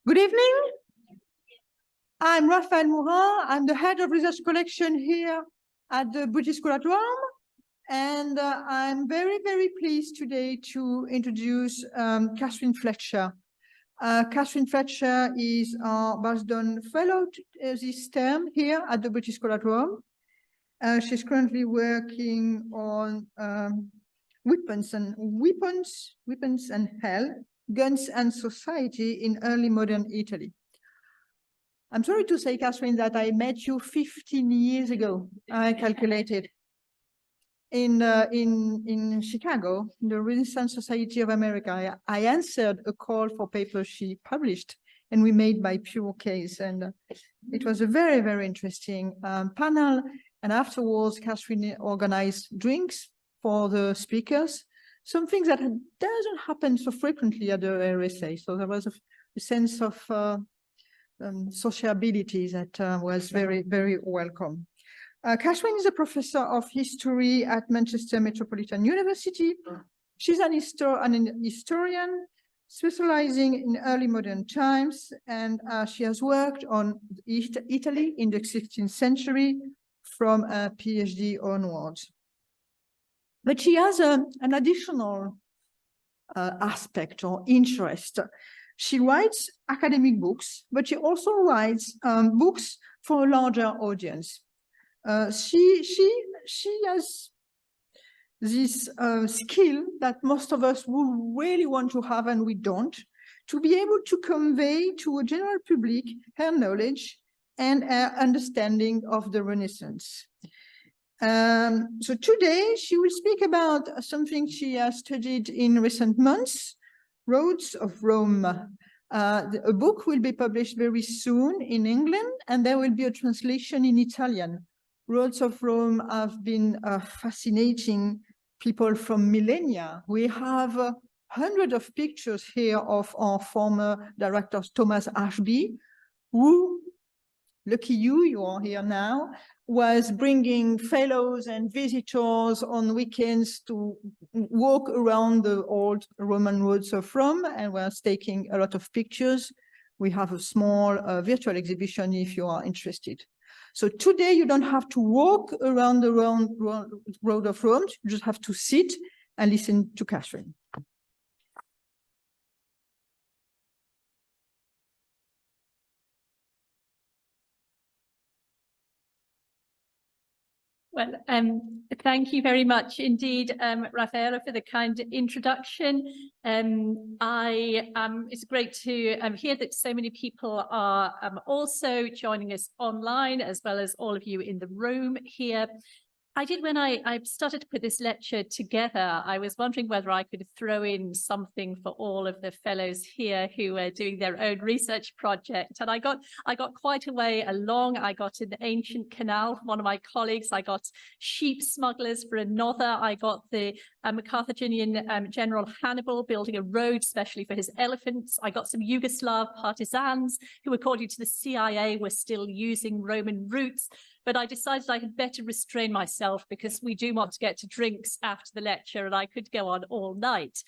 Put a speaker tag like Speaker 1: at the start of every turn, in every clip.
Speaker 1: Good evening. I'm Raphaël Morin. I'm the head of research collection here at the British School at Durham. And I'm very, very pleased today to introduce Catherine Fletcher. Catherine Fletcher is our Balsdon Fellow this term here at the British School at Durham. She's currently working on weapons and hell, guns and society in early modern Italy. I'm sorry to say, Catherine, that I met you 15 years ago, I calculated, in Chicago, the Renaissance Society of America. I answered a call for papers she published, and we made by pure case. And it was a very, very interesting panel. And afterwards, Catherine organized drinks for the speakers, something that doesn't happen so frequently at the RSA. So there was a sense of sociability that was very, very welcome. Catherine is a professor of history at Manchester Metropolitan University. She's an historian specializing in early modern times, and she has worked on Italy in the 16th century from a PhD onwards. But she has an additional aspect or interest. She writes academic books, but she also writes books for a larger audience. She has this skill that most of us would really want to have and we don't, to be able to convey to a general public her knowledge and her understanding of the Renaissance. So today she will speak about something she has studied in recent months, Roads of Rome. A book will be published very soon in England, and there will be a translation in Italian. Roads of Rome have been fascinating people from millennia. We have hundreds of pictures here of our former director, Thomas Ashby, who, lucky you are here now, was bringing fellows and visitors on weekends to walk around the old Roman roads of Rome, and was taking a lot of pictures. We have a small virtual exhibition if you are interested. So today you don't have to walk around the road of Rome, you just have to sit and listen to Catherine.
Speaker 2: Well, thank you very much indeed, Raffaella, for the kind introduction. It's great to hear that so many people are also joining us online, as well as all of you in the room here. When I started to put this lecture together, I was wondering whether I could throw in something for all of the fellows here who are doing their own research project. And I got quite a way along. I got an ancient canal from one of my colleagues. I got sheep smugglers for another. I got the Carthaginian General Hannibal building a road specially for his elephants. I got some Yugoslav partisans who, according to the CIA, were still using Roman routes. But I decided I had better restrain myself because we do want to get to drinks after the lecture and I could go on all night.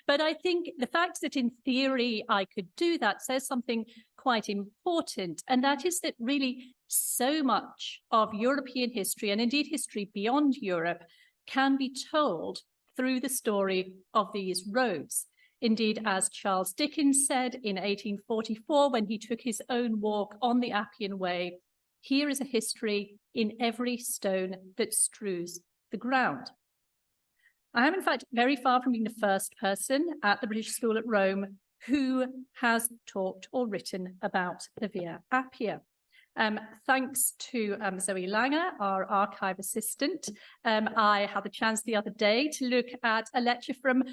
Speaker 2: But I think the fact that in theory I could do that says something quite important. And that is that really so much of European history, and indeed history beyond Europe, can be told through the story of these roads. Indeed, as Charles Dickens said in 1844, when he took his own walk on the Appian Way, here is a history in every stone that strews the ground. I am, in fact, very far from being the first person at the British School at Rome who has talked or written about the Via Appia. Thanks to Zoe Langer, our archive assistant, I had the chance the other day to look at a lecture from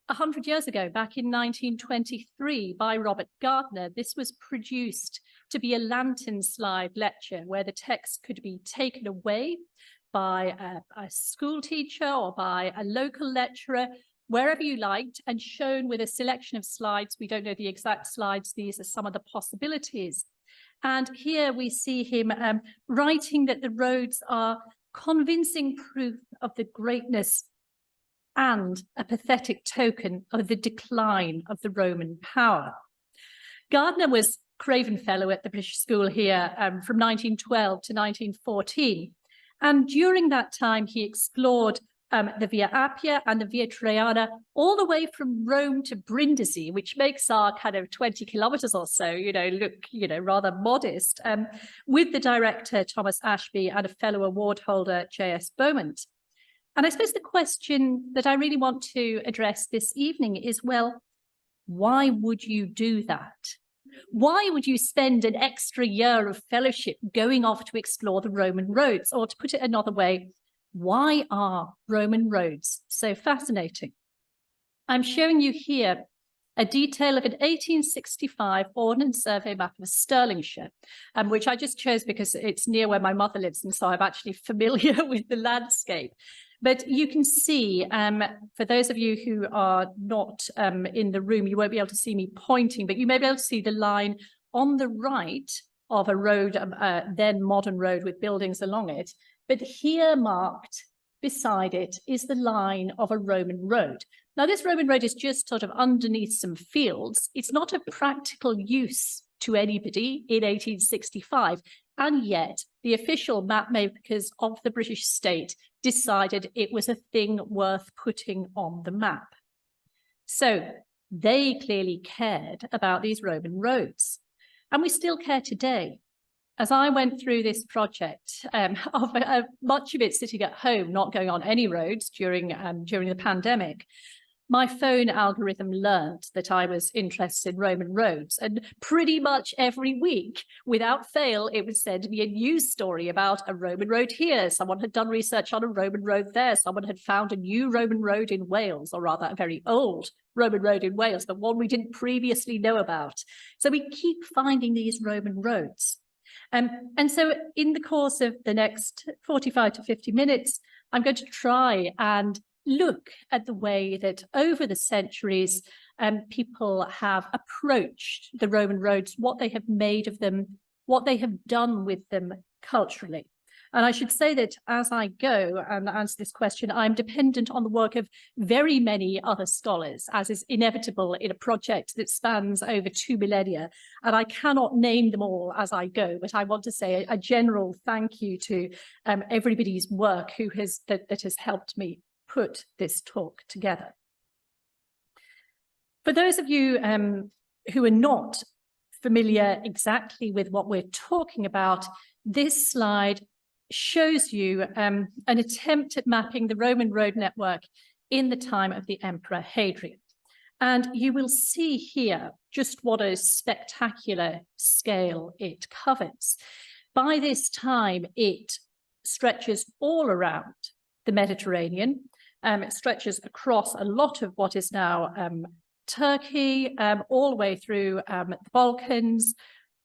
Speaker 2: 100 years ago, back in 1923, by Robert Gardner. This was produced to be a lantern slide lecture where the text could be taken away by a school teacher or by a local lecturer, wherever you liked, and shown with a selection of slides. We don't know the exact slides. These are some of the possibilities. And here we see him writing that the roads are convincing proof of the greatness and a pathetic token of the decline of the Roman power. Gardner was Craven Fellow at the British School here from 1912 to 1914. And during that time, he explored the Via Appia and the Via Traiana, all the way from Rome to Brindisi, which makes our kind of 20 kilometers or so, look, rather modest, with the director, Thomas Ashby, and a fellow award holder, J.S. Beaumont. And I suppose the question that I really want to address this evening is, well, why would you do that? Why would you spend an extra year of fellowship going off to explore the Roman roads? Or to put it another way, why are Roman roads so fascinating? I'm showing you here a detail of an 1865 Ordnance Survey map of Stirlingshire, which I just chose because it's near where my mother lives, and so I'm actually familiar with the landscape. But you can see, for those of you who are not in the room, you won't be able to see me pointing, but you may be able to see the line on the right of a road, then modern road with buildings along it. But here marked beside it is the line of a Roman road. Now, this Roman road is just sort of underneath some fields. It's not of practical use to anybody in 1865. And yet the official map makers of the British state decided it was a thing worth putting on the map. So they clearly cared about these Roman roads. And we still care today. As I went through this project, much of it sitting at home, not going on any roads during the pandemic, my phone algorithm learned that I was interested in Roman roads. And pretty much every week, without fail, it would send me a news story about a Roman road here. Someone had done research on a Roman road there. Someone had found a new Roman road in Wales, or rather a very old Roman road in Wales, but one we didn't previously know about. So we keep finding these Roman roads. And so in the course of the next 45 to 50 minutes, I'm going to try and look at the way that over the centuries, people have approached the Roman roads, what they have made of them, what they have done with them culturally. And I should say that as I go and answer this question, I'm dependent on the work of very many other scholars, as is inevitable in a project that spans over 2 millennia. And I cannot name them all as I go, but I want to say a general thank you to everybody's work that has helped me put this talk together. For those of you who are not familiar exactly with what we're talking about, this slide shows you an attempt at mapping the Roman road network in the time of the Emperor Hadrian. And you will see here just what a spectacular scale it covers. By this time, it stretches all around the Mediterranean. It stretches across a lot of what is now Turkey, all the way through the Balkans,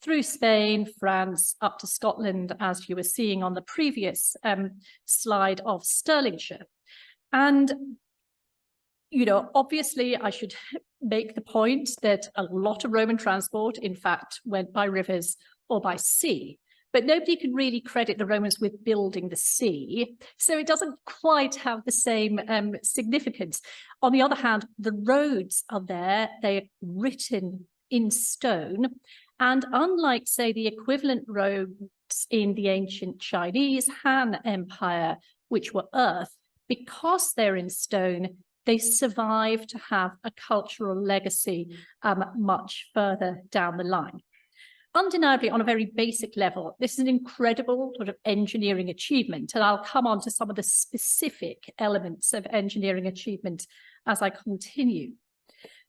Speaker 2: through Spain, France, up to Scotland, as you were seeing on the previous slide of Stirlingshire. And, obviously I should make the point that a lot of Roman transport, in fact, went by rivers or by sea. But nobody can really credit the Romans with building the sea. So it doesn't quite have the same significance. On the other hand, the roads are there. They are written in stone. And unlike, say, the equivalent roads in the ancient Chinese Han Empire, which were earth, because they're in stone, they survive to have a cultural legacy much further down the line. Undeniably, on a very basic level, this is an incredible sort of engineering achievement, and I'll come on to some of the specific elements of engineering achievement as I continue.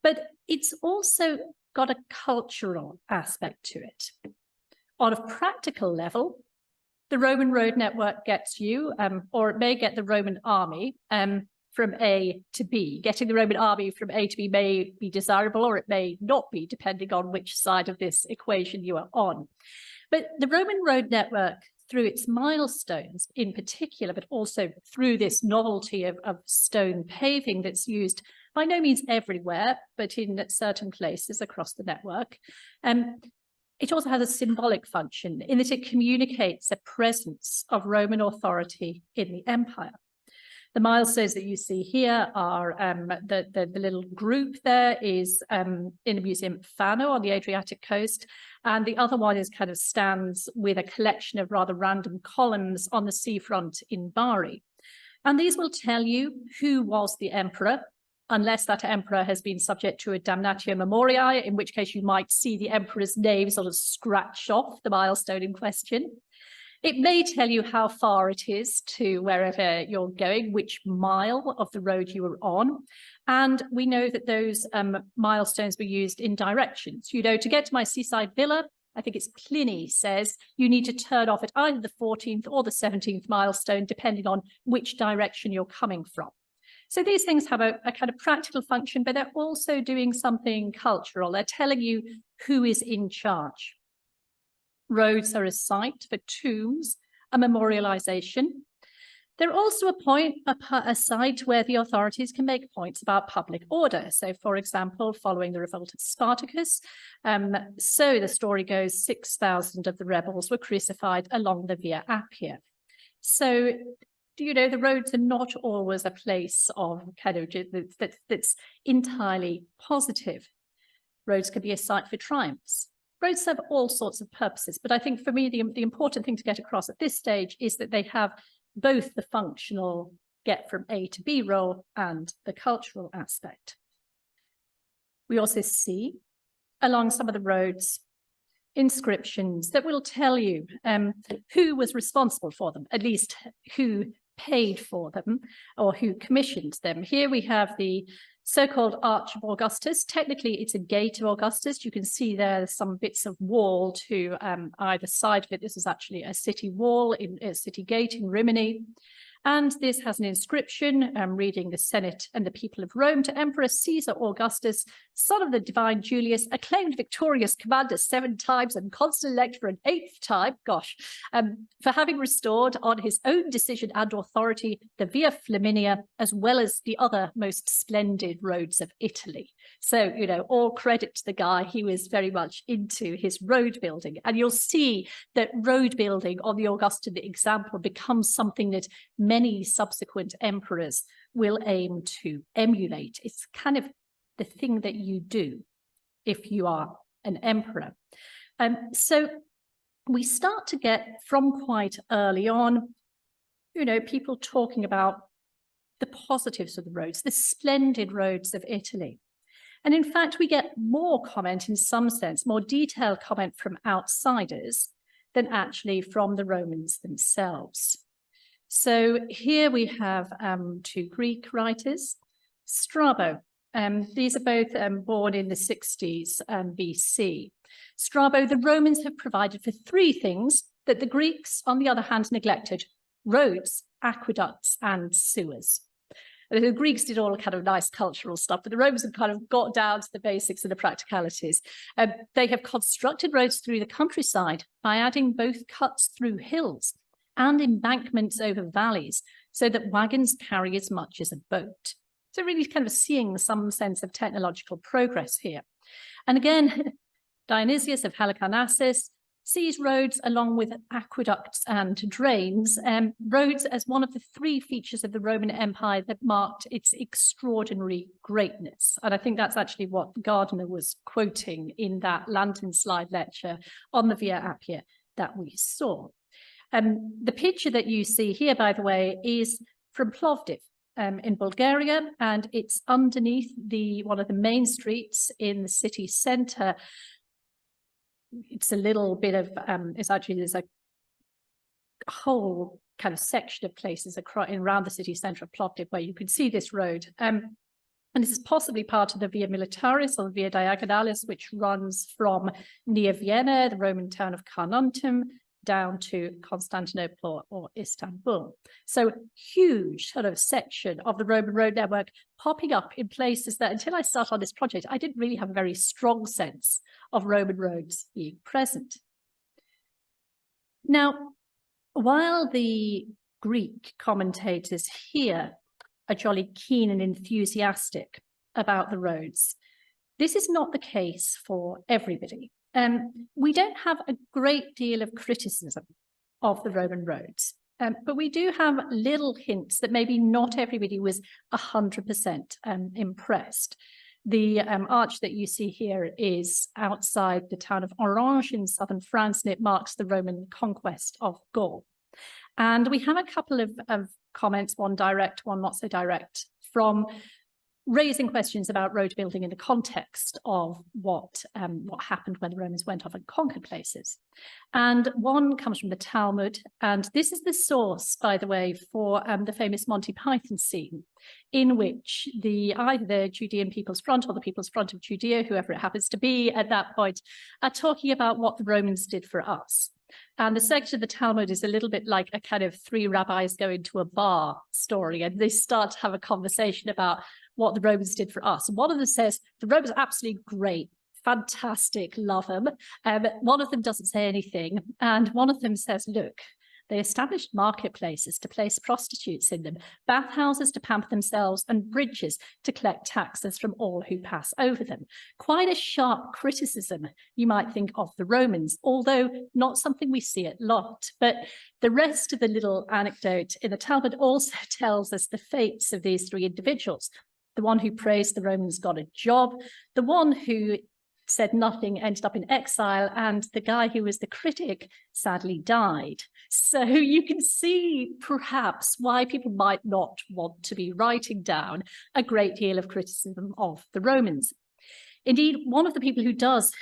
Speaker 2: But it's also got a cultural aspect to it. On a practical level, the Roman road network gets you, or it may get the Roman army from A to B. Getting the Roman army from A to B may be desirable, or it may not be, depending on which side of this equation you are on. But the Roman road network, through its milestones in particular, but also through this novelty of stone paving that's used by no means everywhere, but in certain places across the network. It also has a symbolic function in that it communicates a presence of Roman authority in the empire. The milestones that you see here are the little group there is in the Museum Fano on the Adriatic coast, and the other one is kind of stands with a collection of rather random columns on the seafront in Bari. And these will tell you who was the emperor, unless that emperor has been subject to a damnatio memoriae, in which case you might see the emperor's name sort of scratched off the milestone in question. It may tell you how far it is to wherever you're going, which mile of the road you were on. And we know that those milestones were used in directions. You know, to get to my seaside villa, I think it's Pliny says, you need to turn off at either the 14th or the 17th milestone, depending on which direction you're coming from. So these things have a kind of practical function, but they're also doing something cultural. They're telling you who is in charge. Roads are a site for tombs, a memorialization. They're also a site where the authorities can make points about public order. So, for example, following the revolt of Spartacus, so the story goes, 6,000 of the rebels were crucified along the Via Appia. So, you know, the roads are not always a place of kind of that's entirely positive. Roads can be a site for triumphs. Roads serve all sorts of purposes, but I think for me, the important thing to get across at this stage is that they have both the functional get from A to B role and the cultural aspect. We also see along some of the roads inscriptions that will tell you who was responsible for them, at least who paid for them or who commissioned them. Here we have the so-called Arch of Augustus. Technically, it's a gate of Augustus. You can see there some bits of wall to either side of it. This is actually a city wall, in a city gate in Rimini. And this has an inscription reading the Senate and the people of Rome to Emperor Caesar Augustus, son of the divine Julius, acclaimed victorious commander 7 times and constant elect for an 8th time, for having restored on his own decision and authority the Via Flaminia, as well as the other most splendid roads of Italy. So, you know, all credit to the guy. He was very much into his road building. And you'll see that road building on the Augustan example becomes something that many subsequent emperors will aim to emulate. It's kind of the thing that you do if you are an emperor. So we start to get from quite early on, you know, people talking about the positives of the roads, the splendid roads of Italy. And in fact, we get more comment in some sense, more detailed comment from outsiders than actually from the Romans themselves. So here we have 2 Greek writers, Strabo. These are both born in the 60s BC. Strabo, the Romans have provided for 3 things that the Greeks, on the other hand, neglected: roads, aqueducts, and sewers. The Greeks did all kind of nice cultural stuff, but the Romans have kind of got down to the basics and the practicalities. They have constructed roads through the countryside by adding both cuts through hills and embankments over valleys so that wagons carry as much as a boat. So really kind of seeing some sense of technological progress here. And again, Dionysius of Halicarnassus sees roads along with aqueducts and drains, roads as one of the 3 features of the Roman Empire that marked its extraordinary greatness. And I think that's actually what Gardner was quoting in that lantern slide lecture on the Via Appia that we saw. The picture that you see here, by the way, is from Plovdiv in Bulgaria, and it's underneath one of the main streets in the city centre. It's a little bit of, there's a whole kind of section of places around the city centre of Plovdiv where you can see this road. And this is possibly part of the Via Militaris or the Via Diagonalis, which runs from near Vienna, the Roman town of Carnuntum, down to Constantinople or Istanbul. So huge sort of section of the Roman road network popping up in places that until I started on this project, I didn't really have a very strong sense of Roman roads being present. Now, while the Greek commentators here are jolly keen and enthusiastic about the roads, this is not the case for everybody. We don't have a great deal of criticism of the Roman roads. But we do have little hints that maybe not everybody was 100% impressed. The arch that you see here is outside the town of Orange in southern France, and it marks the Roman conquest of Gaul. And we have a couple of comments, one direct, one not so direct, from raising questions about road building in the context of what happened when the Romans went off and conquered places. And one comes from the Talmud, and this is the source, by the way, for the famous Monty Python scene, in which either the Judean People's Front or the People's Front of Judea, whoever it happens to be at that point, are talking about what the Romans did for us. And the section of the Talmud is a little bit like a kind of three rabbis going to a bar story, and they start to have a conversation about what the Romans did for us. And one of them says, the Romans are absolutely great, fantastic, love them. One of them doesn't say anything. And one of them says, look, they established marketplaces to place prostitutes in them, bathhouses to pamper themselves, and bridges to collect taxes from all who pass over them. Quite a sharp criticism, you might think, of the Romans, although not something we see a lot. But the rest of the little anecdote in the Talmud also tells us the fates of these three individuals. The one who praised the Romans got a job, the one who said nothing ended up in exile, and the guy who was the critic sadly died. So you can see perhaps why people might not want to be writing down a great deal of criticism of the Romans. Indeed, one of the people who does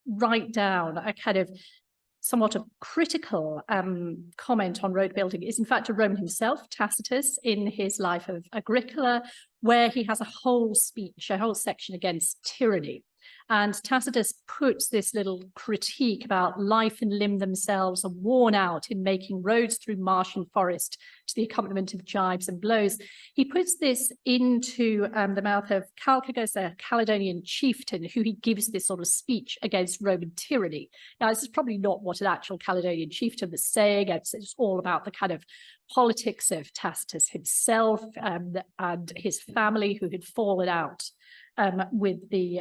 Speaker 2: write down a kind of somewhat of critical comment on road building is in fact a Roman himself, Tacitus, in his Life of Agricola, where he has a whole speech, a whole section against tyranny. And Tacitus puts this little critique about life and limb themselves are worn out in making roads through marsh and forest to the accompaniment of jibes and blows. He puts this into the mouth of Calchagos, a Caledonian chieftain, who he gives this sort of speech against Roman tyranny. Now, this is probably not what an actual Caledonian chieftain was saying. It's all about the kind of politics of Tacitus himself and his family, who had fallen out with the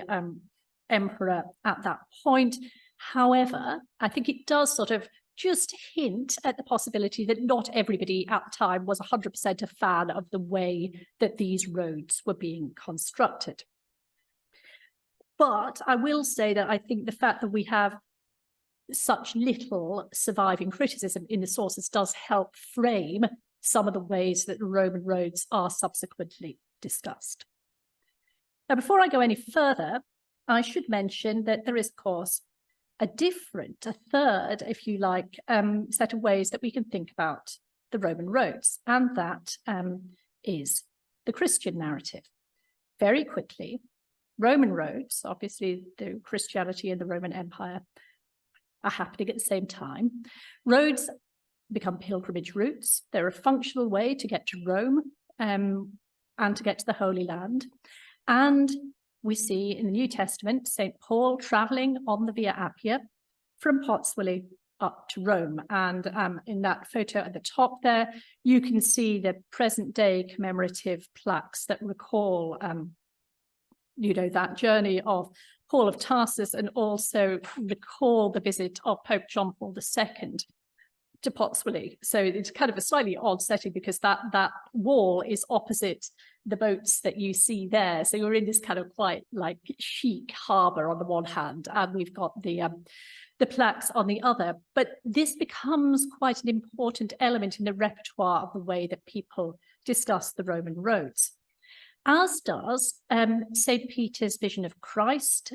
Speaker 2: emperor at that point. However, I think it does sort of just hint at the possibility that not everybody at the time was 100% a fan of the way that these roads were being constructed. But I will say that I think the fact that we have such little surviving criticism in the sources does help frame some of the ways that the Roman roads are subsequently discussed. Now, before I go any further, I should mention that there is, of course, a third, if you like, set of ways that we can think about the Roman roads, and that is the Christian narrative. Very quickly, Roman roads, obviously the Christianity and the Roman Empire are happening at the same time. Roads become pilgrimage routes. They're a functional way to get to Rome and to get to the Holy Land. And we see in the New Testament, St. Paul traveling on the Via Appia from Pozzuoli up to Rome. And in that photo at the top there, you can see the present day commemorative plaques that recall, that journey of Paul of Tarsus, and also recall the visit of Pope John Paul II to Pozzuoli. So it's kind of a slightly odd setting because that wall is opposite the boats that you see there. So you're in this kind of quite like chic harbour on the one hand, and we've got the plaques on the other. But this becomes quite an important element in the repertoire of the way that people discuss the Roman roads, as does St. Peter's vision of Christ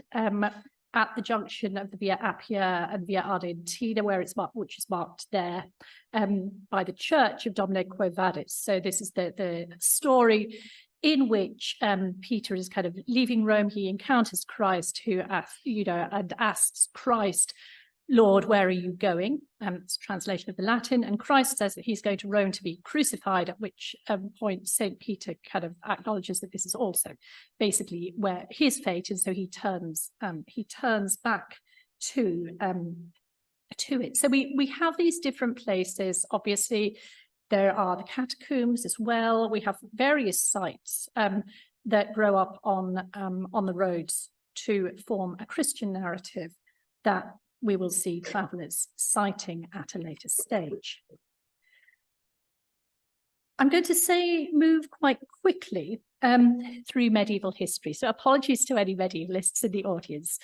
Speaker 2: at the junction of the Via Appia and Via Ardentina, which is marked there by the Church of Domine Quo Vadis. So this is the story in which Peter is kind of leaving Rome. He encounters Christ, who and asks Christ, "Lord, where are you going?" It's a translation of the Latin, and Christ says that he's going to Rome to be crucified, at which point St. Peter kind of acknowledges that this is also basically where his fate is, so he turns back to it. So we have these different places. Obviously, there are the catacombs as well. We have various sites that grow up on the roads to form a Christian narrative that we will see travellers citing at a later stage. I'm going to move quite quickly through medieval history. So apologies to any medievalists in the audience.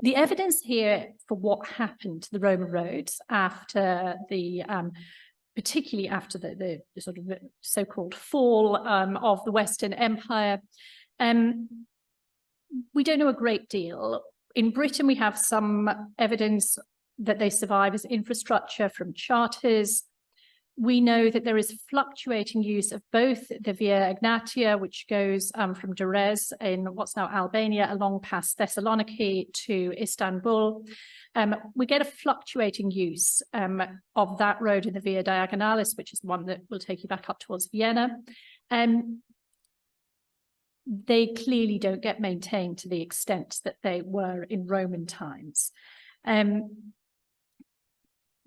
Speaker 2: The evidence here for what happened to the Roman roads after the, particularly after the sort of so-called fall of the Western Empire, we don't know a great deal. In Britain, we have some evidence that they survive as infrastructure from charters. We know that there is fluctuating use of both the Via Egnatia, which goes from Durrës in what's now Albania along past Thessaloniki to Istanbul. We get a fluctuating use of that road in the Via Diagonalis, which is the one that will take you back up towards Vienna. They clearly don't get maintained to the extent that they were in Roman times.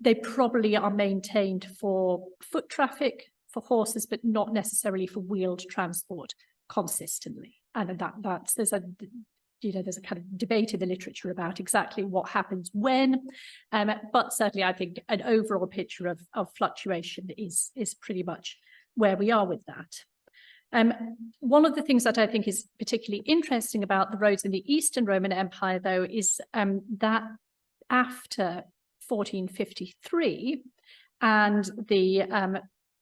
Speaker 2: They probably are maintained for foot traffic, for horses, but not necessarily for wheeled transport consistently. And there's a kind of debate in the literature about exactly what happens when, but certainly I think an overall picture of fluctuation is pretty much where we are with that. One of the things that I think is particularly interesting about the roads in the Eastern Roman Empire, though, is that after 1453 and the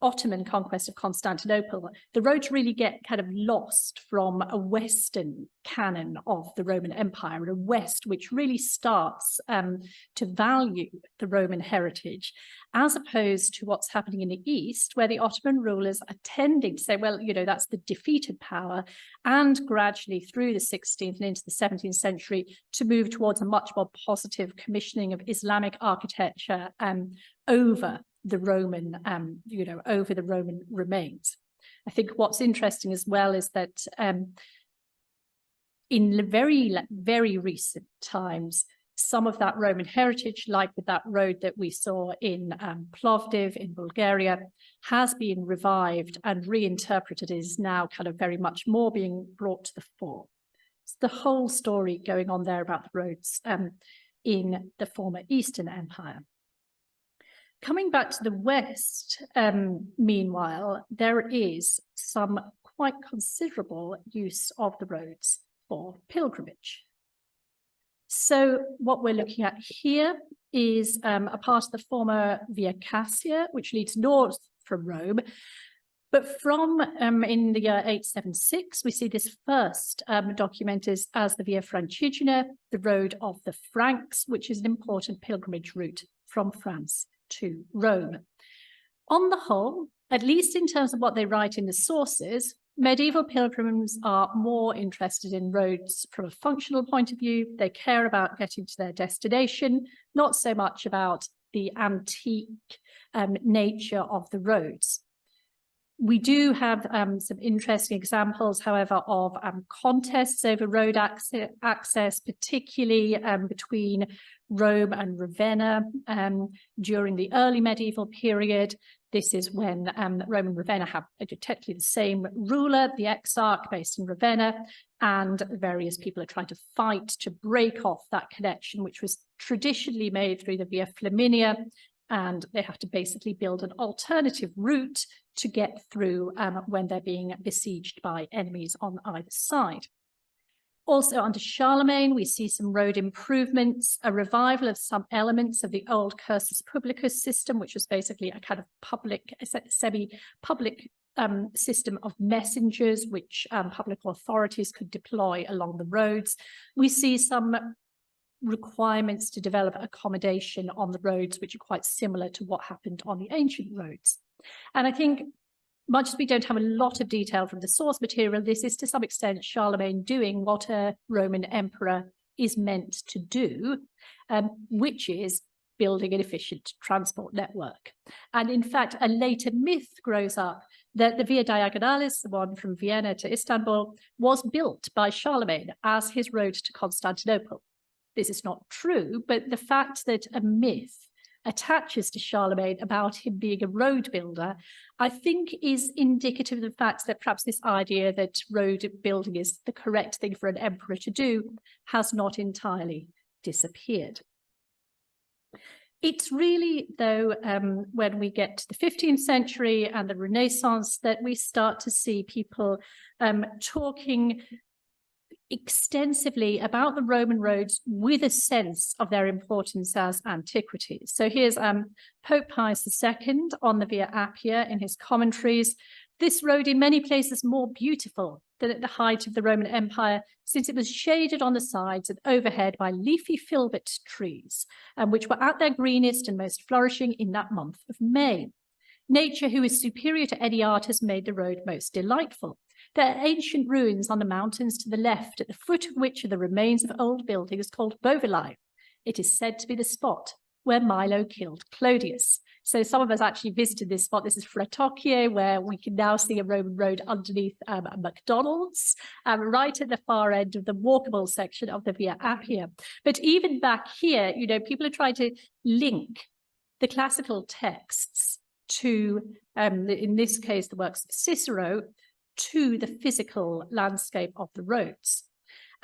Speaker 2: Ottoman conquest of Constantinople, the roads really get kind of lost from a Western canon of the Roman Empire, a West which really starts to value the Roman heritage, as opposed to what's happening in the East, where the Ottoman rulers are tending to say, well, that's the defeated power, and gradually through the 16th and into the 17th century to move towards a much more positive commissioning of Islamic architecture over the Roman, over the Roman remains. I think what's interesting as well is that in very, very recent times, some of that Roman heritage, like with that road that we saw in Plovdiv in Bulgaria, has been revived and reinterpreted, is now kind of very much more being brought to the fore. It's the whole story going on there about the roads in the former Eastern Empire. Coming back to the West, meanwhile, there is some quite considerable use of the roads for pilgrimage. So what we're looking at here is a part of the former Via Cassia, which leads north from Rome. But from in the year 876, we see this first documented as the Via Francigena, the road of the Franks, which is an important pilgrimage route from France to Rome. On the whole, at least in terms of what they write in the sources, medieval pilgrims are more interested in roads from a functional point of view. They care about getting to their destination, not so much about the antique nature of the roads. We do have some interesting examples, however, of contests over road access, particularly between Rome and Ravenna during the early medieval period. This is when Rome and Ravenna have technically the same ruler, the exarch based in Ravenna, and various people are trying to fight to break off that connection, which was traditionally made through the Via Flaminia, and they have to basically build an alternative route to get through when they're being besieged by enemies on either side. Also under Charlemagne, we see some road improvements, a revival of some elements of the old cursus publicus system, which was basically a kind of public, semi-public system of messengers, which public authorities could deploy along the roads. We see some requirements to develop accommodation on the roads, which are quite similar to what happened on the ancient roads. And I think, much as we don't have a lot of detail from the source material, this is to some extent Charlemagne doing what a Roman emperor is meant to do, which is building an efficient transport network. And in fact, a later myth grows up that the Via Diagonalis, the one from Vienna to Istanbul, was built by Charlemagne as his road to Constantinople. This is not true, but the fact that a myth attaches to Charlemagne about him being a road builder, I think is indicative of the fact that perhaps this idea that road building is the correct thing for an emperor to do has not entirely disappeared. It's really, though, when we get to the 15th century and the Renaissance that we start to see people talking extensively about the Roman roads with a sense of their importance as antiquities. So here's Pope Pius II on the Via Appia in his commentaries. This road in many places more beautiful than at the height of the Roman Empire, since it was shaded on the sides and overhead by leafy filbert trees, which were at their greenest and most flourishing in that month of May. Nature, who is superior to any art, has made the road most delightful. There are ancient ruins on the mountains to the left, at the foot of which are the remains of old buildings called Bovillae. It is said to be the spot where Milo killed Clodius. So some of us actually visited this spot. This is Fletcher, where we can now see a Roman road underneath a McDonald's, right at the far end of the walkable section of the Via Appia. But even back here, you know, people are trying to link the classical texts to, in this case, the works of Cicero, to the physical landscape of the roads.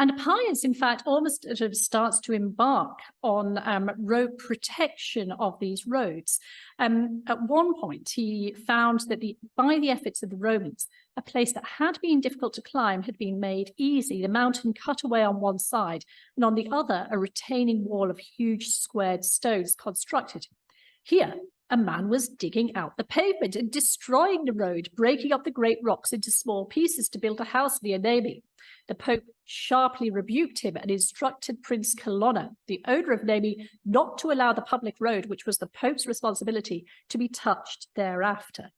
Speaker 2: And Pius, in fact, almost sort of starts to embark on road protection of these roads. At one point, he found that by the efforts of the Romans, a place that had been difficult to climb had been made easy, the mountain cut away on one side, and on the other, a retaining wall of huge squared stones constructed. Here, a man was digging out the pavement and destroying the road, breaking up the great rocks into small pieces to build a house near Nemi. The Pope sharply rebuked him and instructed Prince Colonna, the owner of Nemi, not to allow the public road, which was the Pope's responsibility, to be touched thereafter.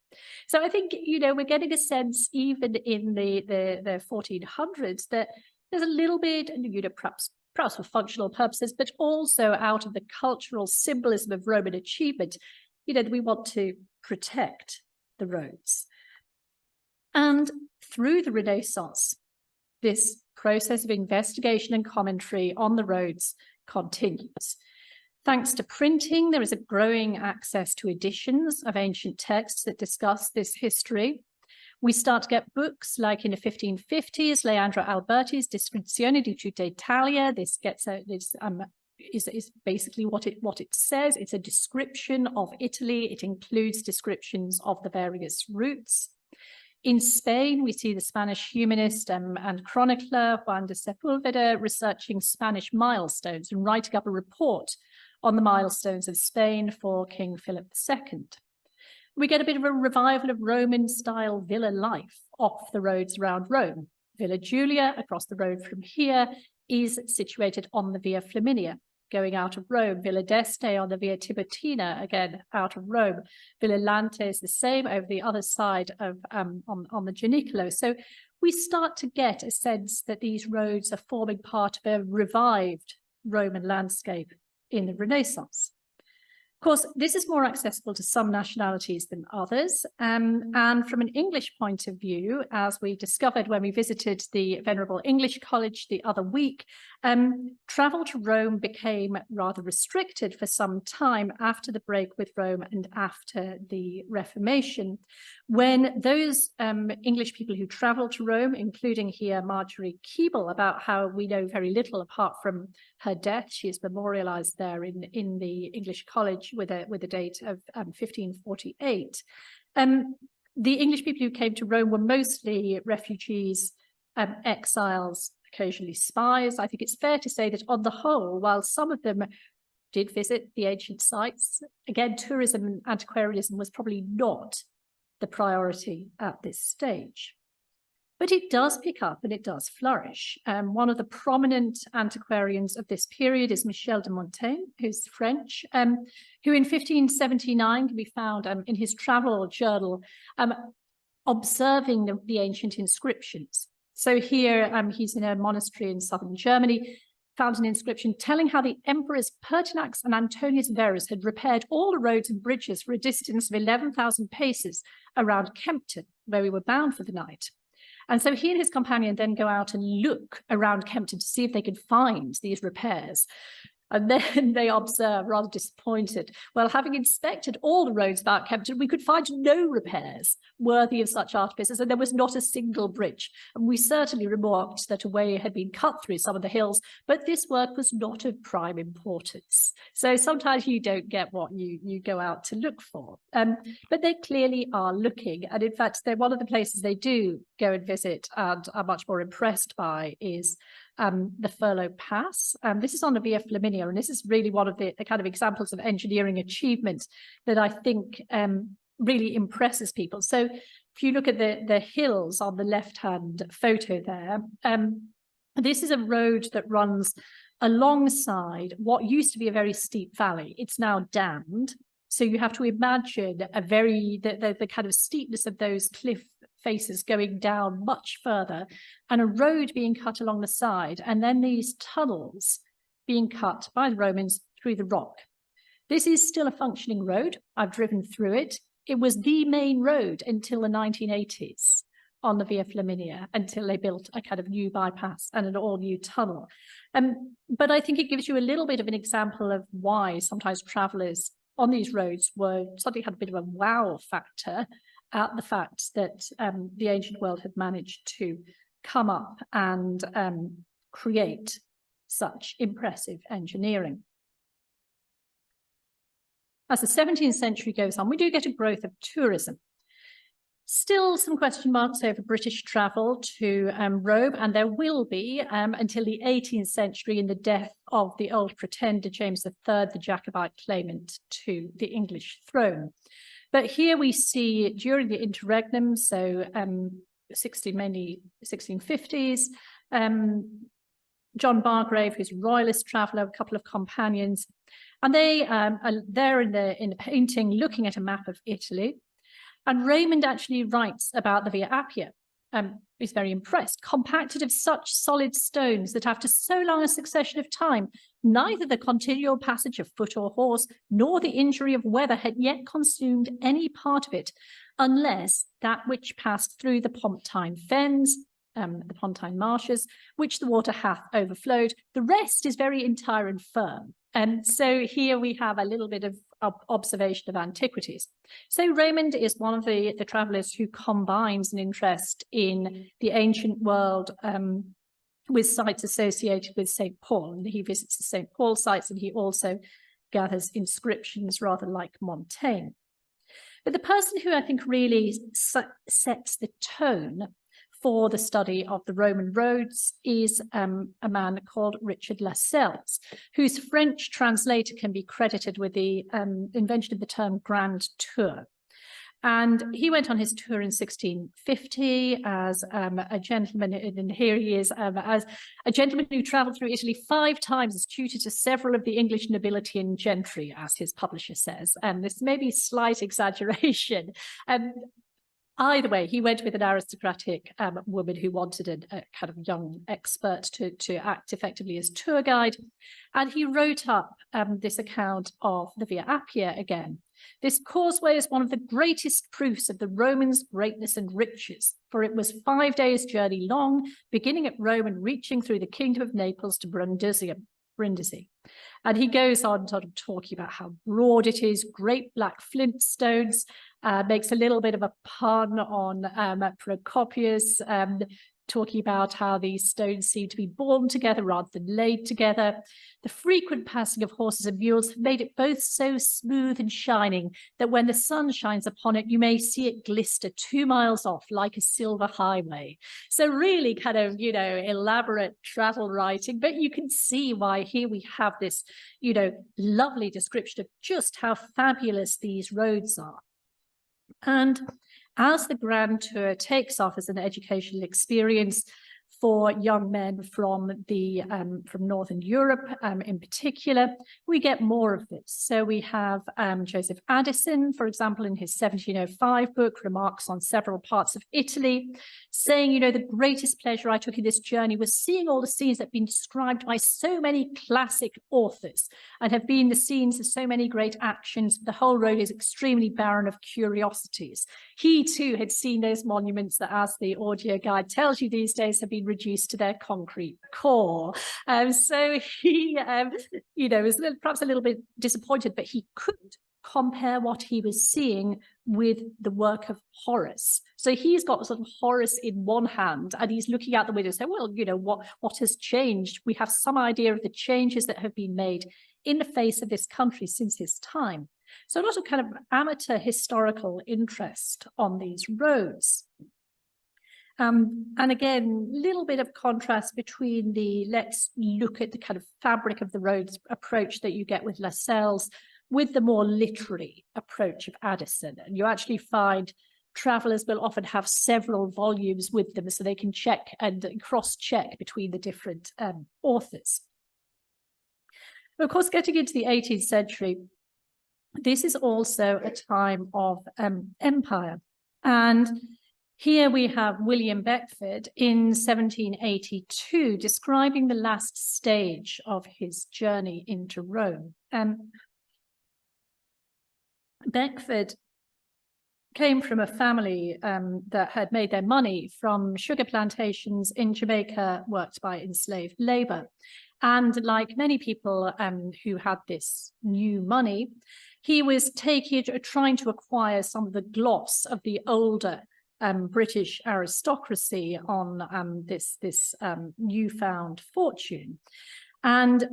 Speaker 2: So I think, you know, we're getting a sense even in the 1400s that there's a little bit, you know, perhaps for functional purposes, but also out of the cultural symbolism of Roman achievement, you know, we want to protect the roads. And through the Renaissance, this process of investigation and commentary on the roads continues. Thanks to printing, there is a growing access to editions of ancient texts that discuss this history. We start to get books like in the 1550s, Leandro Alberti's Descrizione di Tutta Italia. This gets is basically what it says. It's a description of Italy. It includes descriptions of the various routes. In Spain, we see the Spanish humanist and chronicler Juan de Sepúlveda researching Spanish milestones and writing up a report on the milestones of Spain for King Philip II. We get a bit of a revival of Roman-style villa life off the roads around Rome. Villa Giulia, across the road from here, is situated on the Via Flaminia, going out of Rome. Villa d'Este on the Via Tiburtina, again, out of Rome. Villa Lante is the same over the other side of on the Janicolo. So we start to get a sense that these roads are forming part of a revived Roman landscape in the Renaissance. Of course, this is more accessible to some nationalities than others. And from an English point of view, as we discovered when we visited the Venerable English College the other week, travel to Rome became rather restricted for some time after the break with Rome and after the Reformation, when those English people who traveled to Rome, including here Marjorie Keeble, about how we know very little apart from her death. She is memorialized there in the English College with a date of 1548. The English people who came to Rome were mostly refugees, exiles, occasionally spies. I think it's fair to say that on the whole, while some of them did visit the ancient sites, again, tourism and antiquarianism was probably not the priority at this stage. But it does pick up and it does flourish. One of the prominent antiquarians of this period is Michel de Montaigne, who's French, who in 1579 can be found in his travel journal observing the ancient inscriptions. So here he's in a monastery in southern Germany, found an inscription telling how the emperors Pertinax and Antonius Verus had repaired all the roads and bridges for a distance of 11,000 paces around Kempton, where we were bound for the night. And so he and his companion then go out and look around Kempton to see if they could find these repairs. And then they observe, rather disappointed, well, having inspected all the roads about Kempton, we could find no repairs worthy of such artifices, and there was not a single bridge. And we certainly remarked that a way had been cut through some of the hills, but this work was not of prime importance. So sometimes you don't get what you go out to look for. But they clearly are looking. And in fact, they're one of the places they do go and visit and are much more impressed by is the Furlow Pass. This is on the Via Flaminia, and this is really one of the kind of examples of engineering achievement that I think really impresses people. So if you look at the hills on the left-hand photo there, this is a road that runs alongside what used to be a very steep valley. It's now dammed. So you have to imagine the kind of steepness of those cliff faces going down much further, and a road being cut along the side, and then these tunnels being cut by the Romans through the rock. This is still a functioning road. I've driven through it. It was the main road until the 1980s on the Via Flaminia, until they built a kind of new bypass and an all-new tunnel. But I think it gives you a little bit of an example of why sometimes travellers on these roads suddenly had a bit of a wow factor at the fact that the ancient world had managed to come up and create such impressive engineering. As the 17th century goes on, we do get a growth of tourism. Still some question marks over British travel to Rome, and there will be until the 18th century in the death of the old pretender James III, the Jacobite claimant to the English throne. But here we see during the interregnum, so mainly 1650s, John Bargrave, who's a royalist traveller, a couple of companions, and they are there in the painting looking at a map of Italy. And Raymond actually writes about the Via Appia. He's very impressed, compacted of such solid stones that after so long a succession of time, neither the continual passage of foot or horse, nor the injury of weather had yet consumed any part of it, unless that which passed through the Pontine fens, the Pontine marshes, which the water hath overflowed. The rest is very entire and firm. And so here we have a little bit of observation of antiquities. So Raymond is one of the travellers who combines an interest in the ancient world with sites associated with St. Paul. And he visits the St. Paul sites, and he also gathers inscriptions rather like Montaigne. But the person who I think really sets the tone for the study of the Roman roads is a man called Richard Lascelles, whose French translator can be credited with the invention of the term Grand Tour. And he went on his tour in 1650 as a gentleman, and here he is as a gentleman who travelled through Italy 5 times as tutor to several of the English nobility and gentry, as his publisher says. And this may be slight exaggeration. Either way, he went with an aristocratic woman who wanted a kind of young expert to act effectively as tour guide. And he wrote up this account of the Via Appia again. This causeway is one of the greatest proofs of the Romans' greatness and riches, for it was 5 days' journey long, beginning at Rome and reaching through the kingdom of Naples to Brindisi. And he goes on sort of talking about how broad it is, great black flint stones, makes a little bit of a pun on Procopius, talking about how these stones seem to be born together rather than laid together. The frequent passing of horses and mules have made it both so smooth and shining that when the sun shines upon it, you may see it glister 2 miles off like a silver highway. So really kind of, elaborate travel writing, but you can see why here we have this, lovely description of just how fabulous these roads are. And as the Grand Tour takes off as an educational experience for young men from Northern Europe in particular, we get more of this. So we have Joseph Addison, for example, in his 1705 book, remarks on several parts of Italy, saying, the greatest pleasure I took in this journey was seeing all the scenes that have been described by so many classic authors and have been the scenes of so many great actions. The whole road is extremely barren of curiosities. He too had seen those monuments that, as the audio guide tells you these days, have been been reduced to their concrete core. So he, was perhaps a little bit disappointed, but he couldn't compare what he was seeing with the work of Horace. So he's got sort of Horace in one hand, and he's looking out the window and saying, well, what has changed? We have some idea of the changes that have been made in the face of this country since his time. So a lot of kind of amateur historical interest on these roads. And again, a little bit of contrast between the let's look at the kind of fabric of the roads approach that you get with Lascelles with the more literary approach of Addison. And you actually find travellers will often have several volumes with them so they can check and cross-check between the different authors. But of course, getting into the 18th century, this is also a time of empire. And here we have William Beckford in 1782 describing the last stage of his journey into Rome. Beckford came from a family that had made their money from sugar plantations in Jamaica worked by enslaved labor. And like many people who had this new money, he was trying to acquire some of the gloss of the older British aristocracy on this newfound fortune. And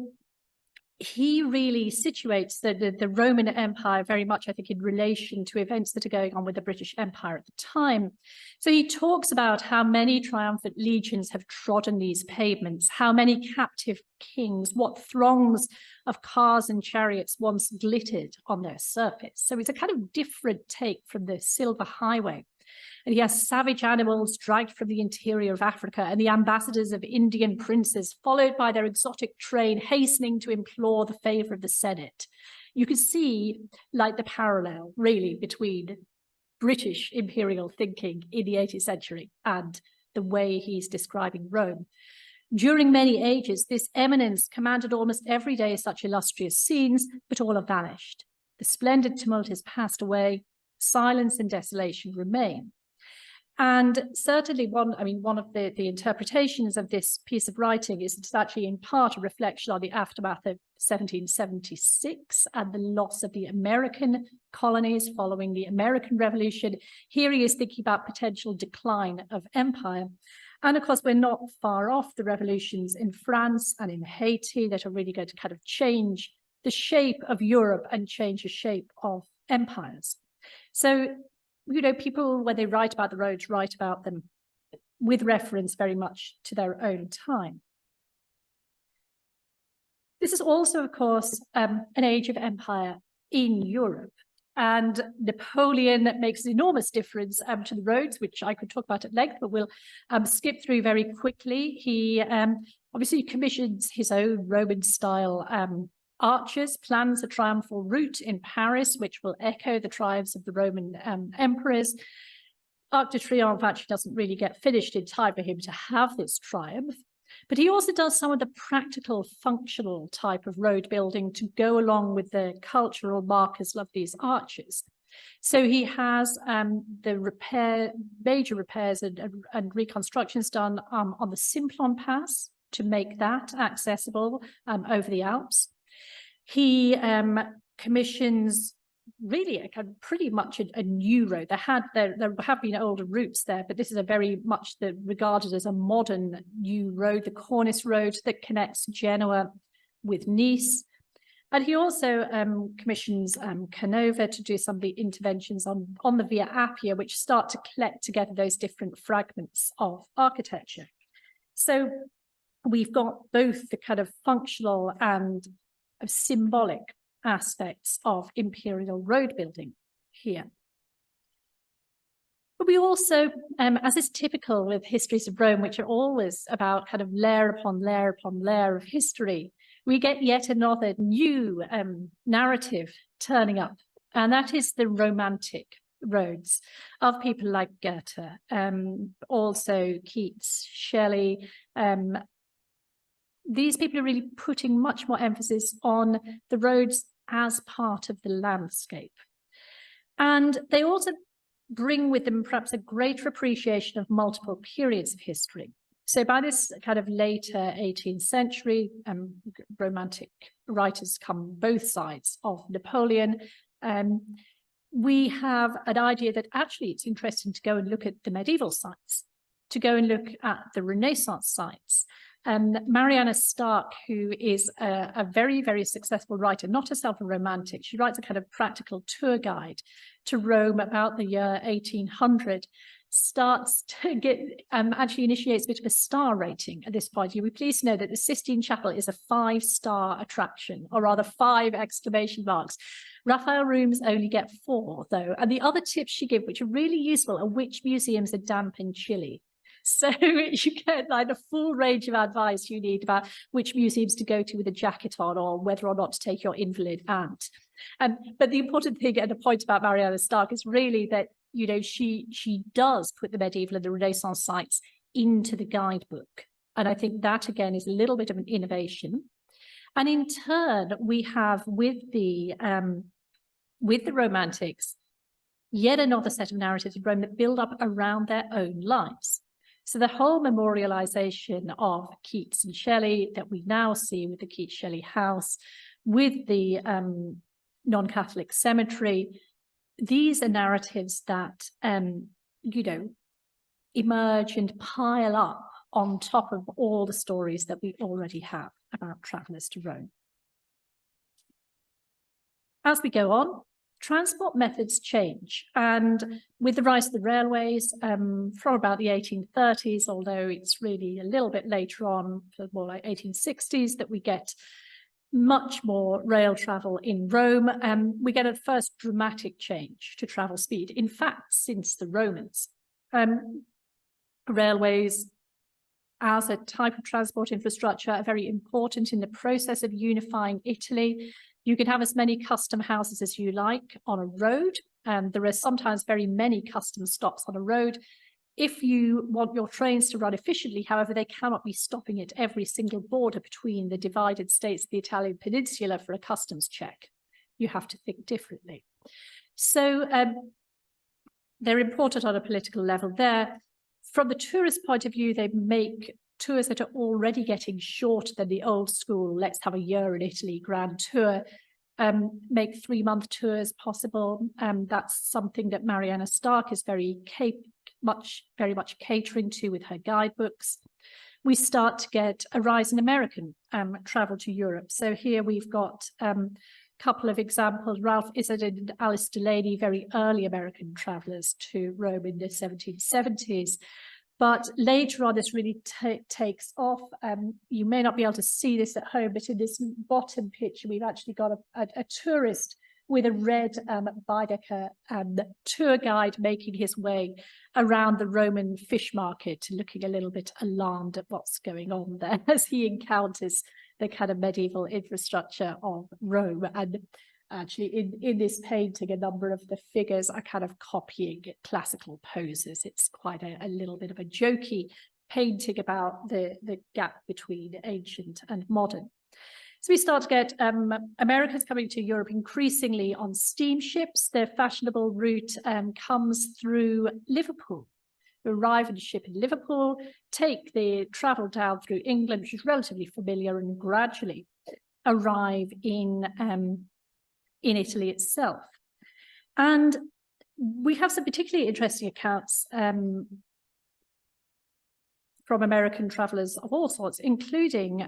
Speaker 2: he really situates the Roman Empire very much, I think, in relation to events that are going on with the British Empire at the time. So he talks about how many triumphant legions have trodden these pavements, how many captive kings, what throngs of cars and chariots once glittered on their surface. So it's a kind of different take from the Silver Highway. And he has savage animals dragged from the interior of Africa and the ambassadors of Indian princes, followed by their exotic train, hastening to implore the favor of the Senate. You can see like the parallel really between British imperial thinking in the 18th century and the way he's describing Rome. During many ages, this eminence commanded almost every day such illustrious scenes, but all have vanished. The splendid tumult has passed away, silence and desolation remain. And certainly one of the interpretations of this piece of writing is it's actually in part a reflection on the aftermath of 1776 and the loss of the American colonies following the American Revolution. Here he is thinking about potential decline of empire. And of course, we're not far off the revolutions in France and in Haiti that are really going to kind of change the shape of Europe and change the shape of empires. So, people, when they write about the roads, write about them with reference very much to their own time. This is also, of course, an age of empire in Europe. And Napoleon makes an enormous difference to the roads, which I could talk about at length, but we'll skip through very quickly. He obviously commissions his own Roman-style archers, plans a triumphal route in Paris, which will echo the triumphs of the Roman emperors. Arc de Triomphe actually doesn't really get finished in time for him to have this triumph. But he also does some of the practical, functional type of road building to go along with the cultural markers of these arches. So he has the major repairs and reconstructions done on the Simplon Pass to make that accessible over the Alps. He commissions really pretty much a new road. There have been older routes there, but this is a very much regarded as a modern new road, the Cornice Road that connects Genoa with Nice. And he also commissions Canova to do some of the interventions on the Via Appia, which start to collect together those different fragments of architecture. So we've got both the kind of functional and symbolic aspects of imperial road building here. But we also, as is typical with histories of Rome, which are always about kind of layer upon layer upon layer of history, we get yet another new narrative turning up, and that is the romantic roads of people like Goethe, also Keats, Shelley. These people are really putting much more emphasis on the roads as part of the landscape. And they also bring with them perhaps a greater appreciation of multiple periods of history. So by this kind of later 18th century, Romantic writers come both sides of Napoleon. We have an idea that actually it's interesting to go and look at the medieval sites, to go and look at the Renaissance sites. Mariana Stark, who is a very, very successful writer, not herself a romantic, she writes a kind of practical tour guide to Rome about the year 1800, starts to get, actually initiates a bit of a star rating at this point. You'll be pleased to know that the Sistine Chapel is a 5-star attraction, or rather 5 exclamation marks. Raphael rooms only get 4, though. And the other tips she gives, which are really useful, are which museums are damp and chilly. So you get like the full range of advice you need about which museums to go to with a jacket on, or whether or not to take your invalid aunt. But the important thing and the point about Mariana Stark is really that, you know, she does put the medieval and the Renaissance sites into the guidebook. And I think that, again, is a little bit of an innovation. And in turn, we have with the Romantics, yet another set of narratives in Rome that build up around their own lives. So the whole memorialization of Keats and Shelley that we now see with the Keats-Shelley house, with the non-Catholic cemetery, these are narratives that, you know, emerge and pile up on top of all the stories that we already have about travellers to Rome. As we go on, transport methods change, and with the rise of the railways from about the 1830s, although it's really a little bit later on, more like 1860s, that we get much more rail travel in Rome, we get a first dramatic change to travel speed. In fact, since the Romans, railways as a type of transport infrastructure are very important in the process of unifying Italy. You can have as many custom houses as you like on a road. There are sometimes very many custom stops on a road. If you want your trains to run efficiently, however, they cannot be stopping at every single border between the divided states of the Italian peninsula for a customs check. You have to think differently. So they're important on a political level there. From the tourist point of view, they make tours that are already getting shorter than the old school, let's have a year in Italy grand tour, make 3-month tours possible. That's something that Mariana Stark is very much catering to with her guidebooks. We start to get a rise in American travel to Europe. So here we've got a couple of examples. Ralph Izard and Alice Delaney, very early American travelers to Rome in the 1770s. But later on, this really takes off. You may not be able to see this at home, but in this bottom picture, we've actually got a tourist with a red Baedeker tour guide making his way around the Roman fish market, looking a little bit alarmed at what's going on there as he encounters the kind of medieval infrastructure of Rome. And actually in this painting, a number of the figures are kind of copying classical poses. It's quite a little bit of a jokey painting about the gap between ancient and modern. So we start to get Americans coming to Europe increasingly on steamships. Their fashionable route comes through Liverpool. We arrive in a ship in Liverpool, take the travel down through England, which is relatively familiar, and gradually arrive in Italy itself. And we have some particularly interesting accounts from American travellers of all sorts, including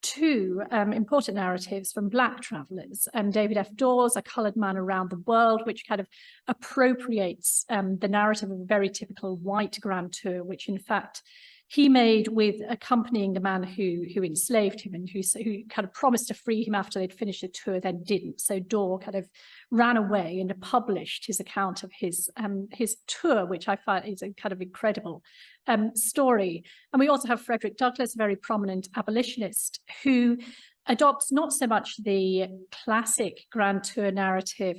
Speaker 2: two important narratives from Black travellers. David F. Dawes, A Coloured Man Around the World, which kind of appropriates the narrative of a very typical white grand tour, which in fact he made with accompanying the man who enslaved him and who kind of promised to free him after they'd finished the tour, then didn't. So Dawes kind of ran away and published his account of his tour, which I find is a kind of incredible story. And we also have Frederick Douglass, a very prominent abolitionist, who adopts not so much the classic grand tour narrative,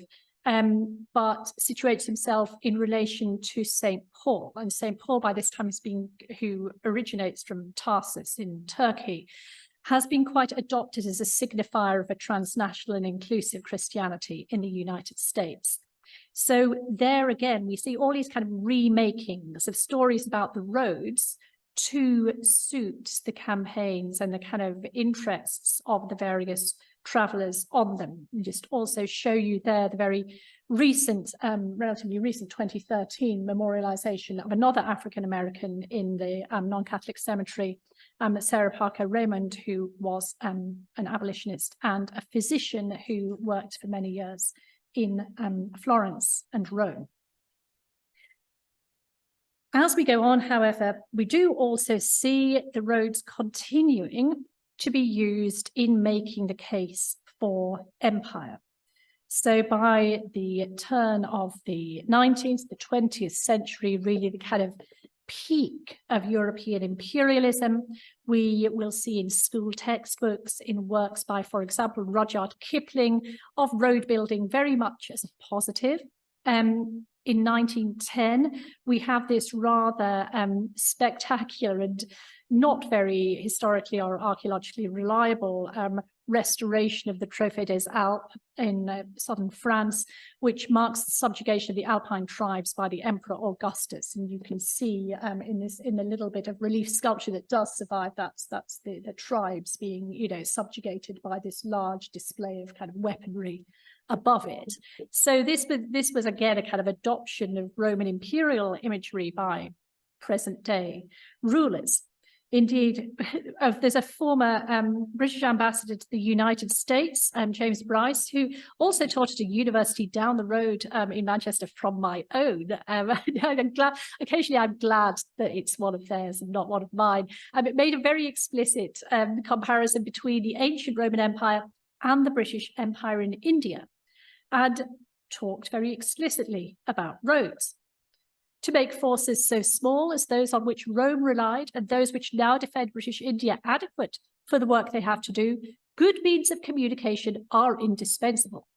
Speaker 2: but situates himself in relation to St. Paul. And St. Paul, by this time, who originates from Tarsus in Turkey, has been quite adopted as a signifier of a transnational and inclusive Christianity in the United States. So there again, we see all these kind of remakings of stories about the roads to suit the campaigns and the kind of interests of the various travellers on them. And just also show you there the very recent, relatively recent 2013 memorialization of another African-American in the non-Catholic cemetery, Sarah Parker Raymond, who was an abolitionist and a physician who worked for many years in Florence and Rome. As we go on, however, we do also see the roads continuing to be used in making the case for empire. So by the turn of the 19th, the 20th century, really the kind of peak of European imperialism, we will see in school textbooks, in works by, for example, Rudyard Kipling, of road building very much as a positive. In 1910, we have this rather spectacular and not very historically or archaeologically reliable restoration of the Trophée des Alpes in southern France, which marks the subjugation of the Alpine tribes by the Emperor Augustus. And you can see in the little bit of relief sculpture that does survive, that's the tribes being, you know, subjugated by this large display of kind of weaponry above it. So this was again a kind of adoption of Roman imperial imagery by present day rulers. Indeed, there's a former British ambassador to the United States, James Bryce, who also taught at a university down the road in Manchester from my own. Occasionally I'm glad that it's one of theirs and not one of mine. It made a very explicit comparison between the ancient Roman Empire and the British Empire in India, and talked very explicitly about roads. To make forces so small as those on which Rome relied and those which now defend British India adequate for the work they have to do, good means of communication are indispensable.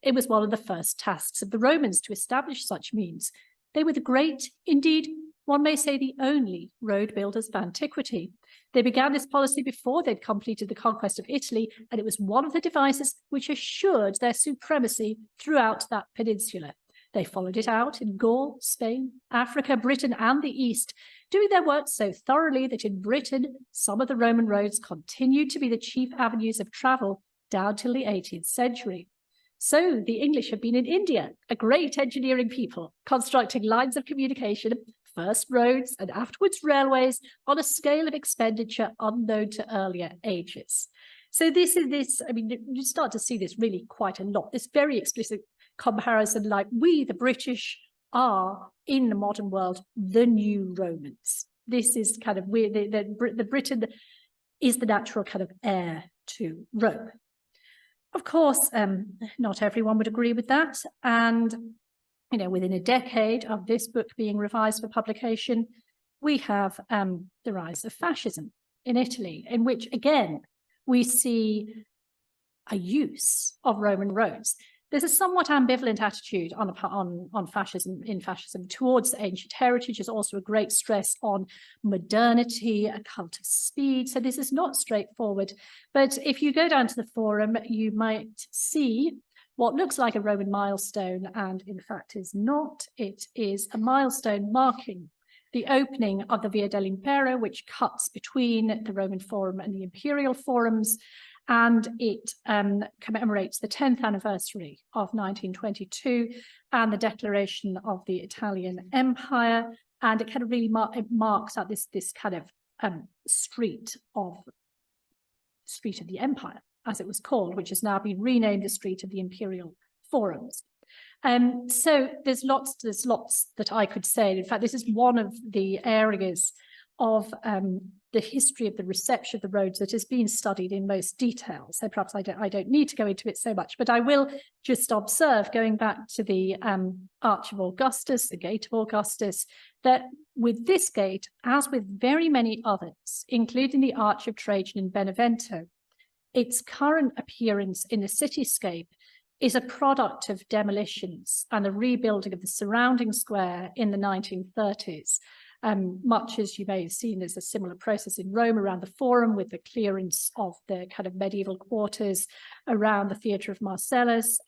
Speaker 2: It was one of the first tasks of the Romans to establish such means. They were the great, indeed, one may say the only road builders of antiquity. They began this policy before they'd completed the conquest of Italy, and it was one of the devices which assured their supremacy throughout that peninsula. They followed it out in Gaul, Spain, Africa, Britain, and the East, doing their work so thoroughly that in Britain, some of the Roman roads continued to be the chief avenues of travel down till the 18th century. So the English have been in India, a great engineering people, constructing lines of communication, first roads and afterwards railways, on a scale of expenditure unknown to earlier ages. So I mean, you start to see this really quite a lot, this very explicit comparison, like we, the British, are in the modern world the new Romans. This is kind of weird. The Britain is the natural kind of heir to Rome. Of course, not everyone would agree with that. And, you know, within a decade of this book being revised for publication, we have the rise of fascism in Italy, in which, again, we see a use of Roman roads. There's a somewhat ambivalent attitude on fascism towards ancient heritage. There's also a great stress on modernity, a cult of speed. So this is not straightforward. But if you go down to the forum, you might see what looks like a Roman milestone, and in fact is not. It is a milestone marking the opening of the Via dell'Impero, which cuts between the Roman Forum and the Imperial Forums. And it commemorates the 10th anniversary of 1922 and the declaration of the Italian Empire. And it kind of really marks out this kind of street of the Empire, as it was called, which has now been renamed the Street of the Imperial Forums. So there's lots that I could say. In fact, this is one of the areas of the history of the reception of the roads that has been studied in most detail. So perhaps I don't need to go into it so much, but I will just observe, going back to the Arch of Augustus, the Gate of Augustus, that with this gate, as with very many others, including the Arch of Trajan and Benevento, its current appearance in the cityscape is a product of demolitions and the rebuilding of the surrounding square in the 1930s. Much as you may have seen, there's a similar process in Rome around the Forum, with the clearance of the kind of medieval quarters around the Theatre of Marcellus.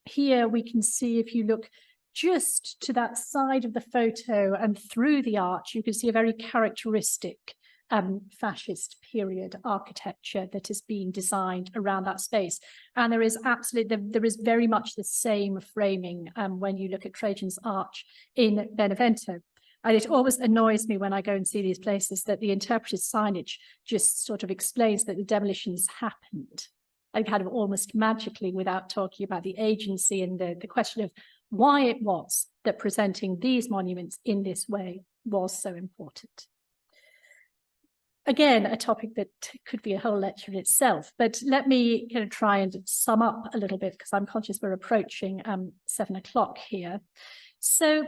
Speaker 2: Here we can see, if you look just to that side of the photo and through the arch, you can see a very characteristic fascist period architecture that has been designed around that space. And there is very much the same framing when you look at Trajan's Arch in Benevento. And it always annoys me when I go and see these places that the interpreted signage just sort of explains that the demolitions happened, and kind of almost magically, without talking about the agency and the question of why it was that presenting these monuments in this way was so important. Again, a topic that could be a whole lecture in itself, but let me kind of try and sum up a little bit, because I'm conscious we're approaching 7 o'clock here. So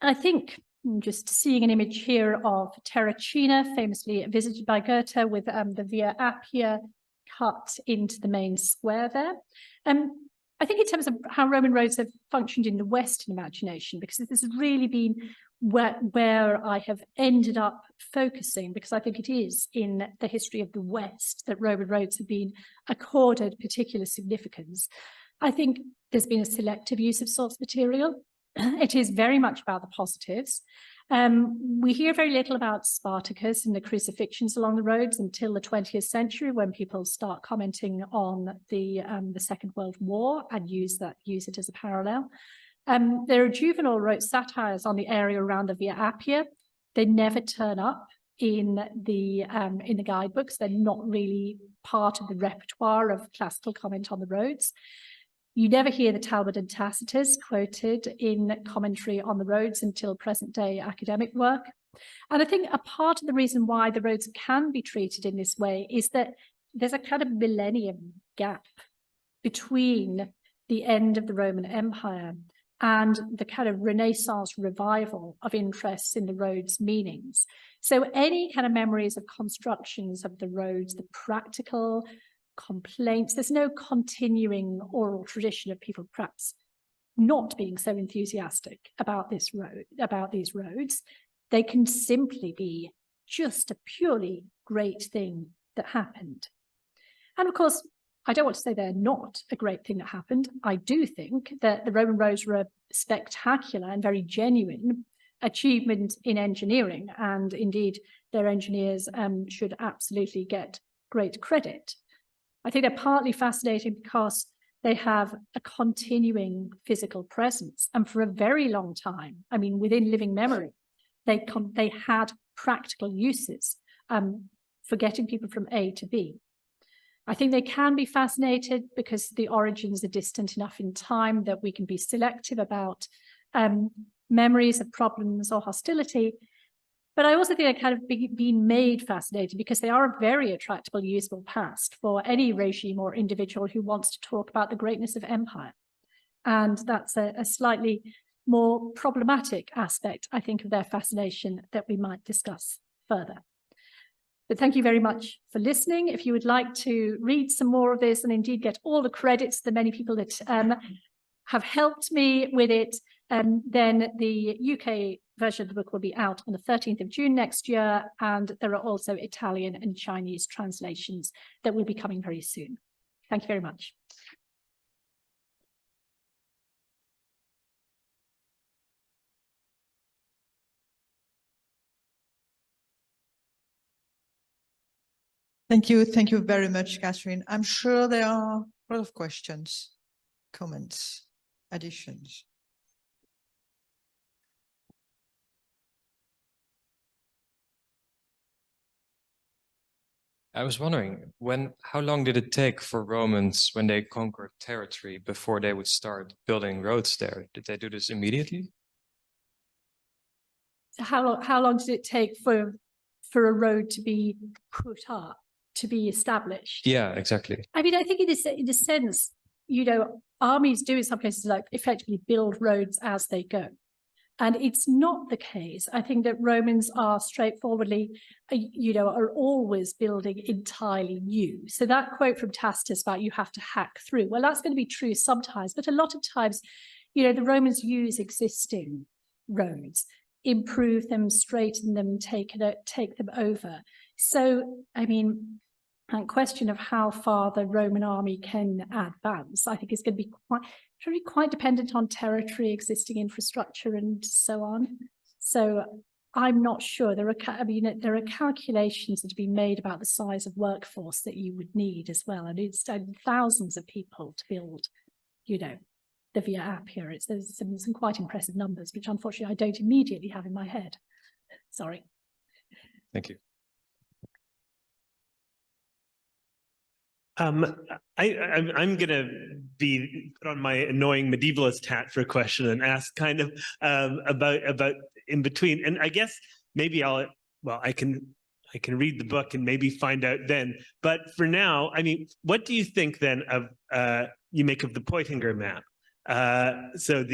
Speaker 2: I think just seeing an image here of Terracina, famously visited by Goethe, with the Via Appia cut into the main square there. I think in terms of how Roman roads have functioned in the Western imagination, because this has really been where I have ended up focusing, because I think it is in the history of the West that Roman roads have been accorded particular significance. I think there's been a selective use of source material. It is very much about the positives. We hear very little about Spartacus and the crucifixions along the roads until the 20th century, when people start commenting on the Second World War and use it as a parallel. There are Juvenal wrote satires on the area around the Via Appia. They never turn up in the guidebooks. They're not really part of the repertoire of classical comment on the roads. You never hear the Talmud and Tacitus quoted in commentary on the roads until present-day academic work. And I think a part of the reason why the roads can be treated in this way is that there's a kind of millennium gap between the end of the Roman Empire and the kind of Renaissance revival of interests in the roads' meanings. So any kind of memories of constructions of the roads, the practical complaints, there's no continuing oral tradition of people perhaps not being so enthusiastic about this road, about these roads. They can simply be just a purely great thing that happened. And of course, I don't want to say they're not a great thing that happened. I do think that the Roman roads were a spectacular and very genuine achievement in engineering, and indeed their engineers should absolutely get great credit. I think they're partly fascinating because they have a continuing physical presence, and for a very long time, I mean, within living memory, they had practical uses for getting people from A to B. I think they can be fascinated because the origins are distant enough in time that we can be selective about memories of problems or hostility. But I also think they're kind of being made fascinating because they are a very attractable, useful past for any regime or individual who wants to talk about the greatness of empire. And that's a slightly more problematic aspect, I think, of their fascination that we might discuss further. But thank you very much for listening. If you would like to read some more of this and indeed get all the credits to the many people that have helped me with it, then the UK version of the book will be out on the 13th of June next year. And there are also Italian and Chinese translations that will be coming very soon. Thank you very much.
Speaker 1: Thank you very much, Catherine. I'm sure there are a lot of questions, comments, additions.
Speaker 3: I was wondering, how long did it take for Romans when they conquered territory before they would start building roads there? Did they do this immediately?
Speaker 2: How long did it take for a road to be put up, to be established?
Speaker 3: Yeah, exactly.
Speaker 2: I mean, I think in a sense, you know, armies do in some places like effectively build roads as they go. And it's not the case. I think that Romans are straightforwardly, you know, are always building entirely new. So that quote from Tacitus about you have to hack through, well, that's going to be true sometimes, but a lot of times, you know, the Romans use existing roads, improve them, straighten them, take them over. So, I mean, and question of how far the Roman army can advance, I think is going to be quite dependent on territory, existing infrastructure, and so on. So I'm not sure. There are calculations that have been made about the size of workforce that you would need as well, and it's thousands of people to build, the Via Appia. There's some quite impressive numbers, which unfortunately I don't immediately have in my head. Sorry.
Speaker 3: Thank you.
Speaker 4: I'm going to be put on my annoying medievalist hat for a question and ask kind of about in between. And I guess maybe I can read the book and maybe find out then. But for now, I mean, what do you think then of you make of the Poitinger map? So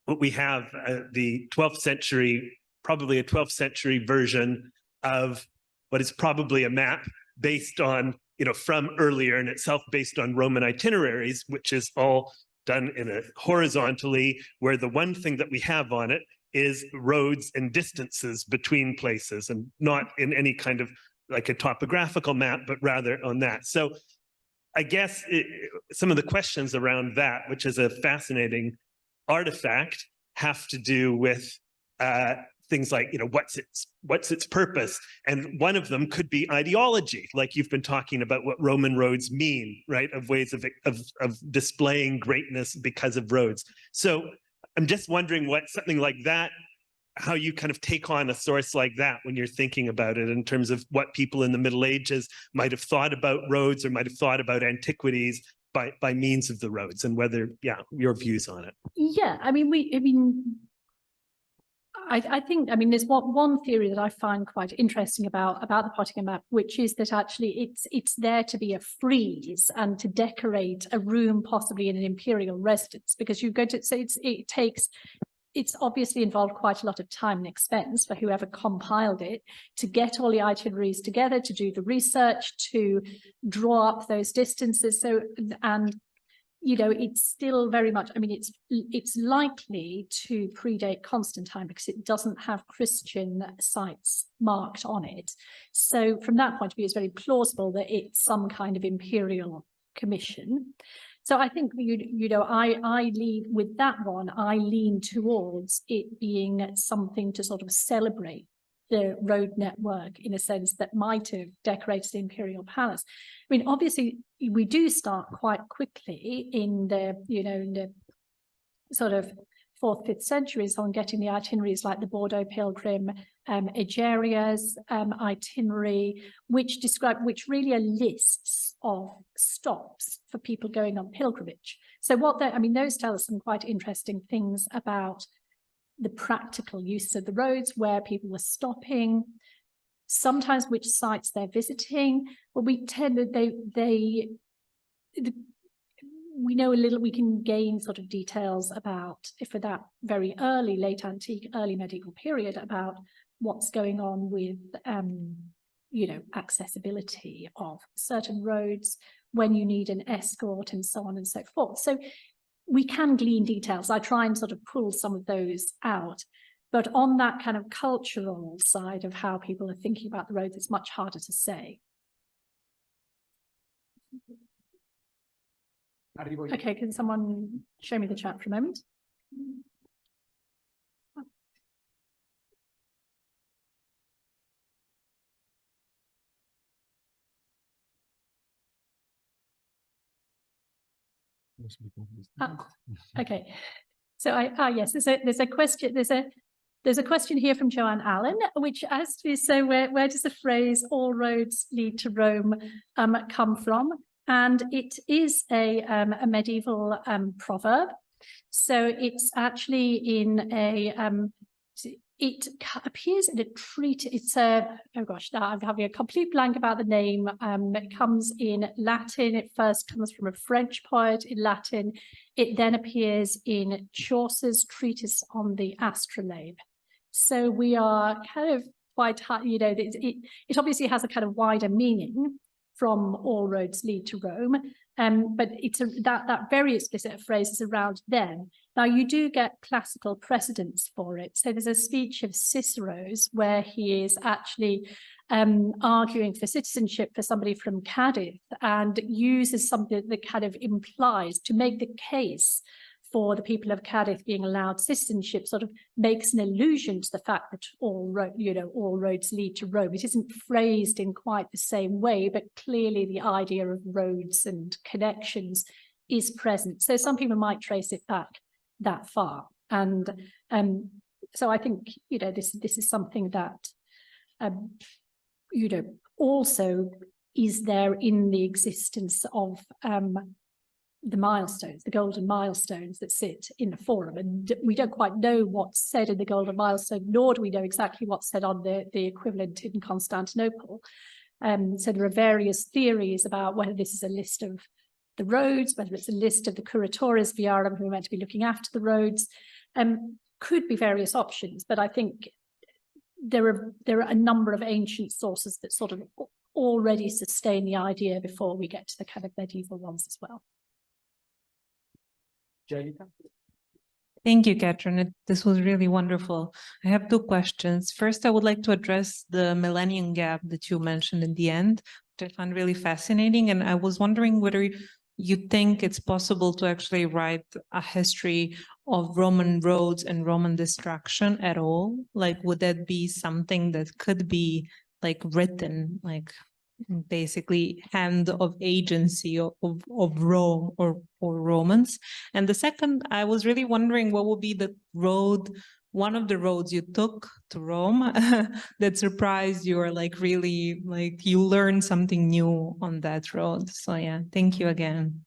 Speaker 4: what we have the 12th century, probably a 12th century version of what is probably a map based on, from earlier, and itself based on Roman itineraries, which is all done in a horizontally, where the one thing that we have on it is roads and distances between places, and not in any kind of like a topographical map, but rather on that. So I guess some of the questions around that, which is a fascinating artifact, have to do with things like, what's its purpose? And one of them could be ideology, like you've been talking about what Roman roads mean, right? Of ways of displaying greatness because of roads. So I'm just wondering what something like that, how you kind of take on a source like that when you're thinking about it in terms of what people in the Middle Ages might have thought about roads or might have thought about antiquities by means of the roads, and whether, your views on it.
Speaker 2: Yeah, I think there's one theory that I find quite interesting about the Poitinger map, which is that actually it's there to be a frieze and to decorate a room, possibly in an imperial residence, because you go to say it's obviously involved quite a lot of time and expense for whoever compiled it to get all the itineraries together, to do the research, to draw up those distances. So, and it's still very much, it's likely to predate Constantine because it doesn't have Christian sites marked on it. So from that point of view, it's very plausible that it's some kind of imperial commission. So I think, I lean with that one, I lean towards it being something to sort of celebrate the road network in a sense that might have decorated the imperial palace. Obviously we do start quite quickly in the sort of 4th, 5th centuries on getting the itineraries like the Bordeaux Pilgrim, Egeria's itinerary, which really are lists of stops for people going on pilgrimage. So those tell us some quite interesting things about the practical use of the roads, where people were stopping, sometimes which sites they're visiting. But we tend that we know a little, we can gain sort of details about, for that very early, late antique, early medieval period, about what's going on with, accessibility of certain roads, when you need an escort and so on and so forth. So we can glean details. I try and sort of pull some of those out. But on that kind of cultural side of how people are thinking about the roads, it's much harder to say. Okay, can someone show me the chat for a moment? Okay, so yes, there's a question. There's a question here from Joanne Allen, which asks me, so where does the phrase "all roads lead to Rome" come from? And it is a medieval proverb. So it's actually in a it appears in a treatise. It's oh gosh, now I'm having a complete blank about the name. It comes in Latin. It first comes from a French poet in Latin. It then appears in Chaucer's treatise on the astrolabe. So we are kind of quite, it obviously has a kind of wider meaning from "all roads lead to Rome," but it's that very explicit phrase is around then. Now you do get classical precedents for it. So there's a speech of Cicero's where he is actually arguing for citizenship for somebody from Cádiz, and uses something that kind of implies to make the case for the people of Cádiz being allowed citizenship, sort of makes an allusion to the fact that all roads lead to Rome. It isn't phrased in quite the same way, but clearly the idea of roads and connections is present. So some people might trace it back that far. And so I think, this is something that, also is there in the existence of the milestones, the golden milestones that sit in the forum. And we don't quite know what's said in the golden milestone, nor do we know exactly what's said on the equivalent in Constantinople. So there are various theories about whether this is a list of the roads, whether it's a list of the curatores viarum who are meant to be looking after the roads. Could be various options, but I think there are a number of ancient sources that sort of already sustain the idea before we get to the kind of medieval ones as well.
Speaker 5: Thank you, Catherine. This was really wonderful. I have two questions. First, I would like to address the millennium gap that you mentioned in the end, which I found really fascinating. And I was wondering whether you think it's possible to actually write a history of Roman roads and Roman destruction at all? Like, would that be something that could be like written, like basically hand of agency of Rome or Romans? And the second, I was really wondering what would be the road, one of the roads you took to Rome that surprised you, or like really like you learned something new on that road. So yeah, thank you again.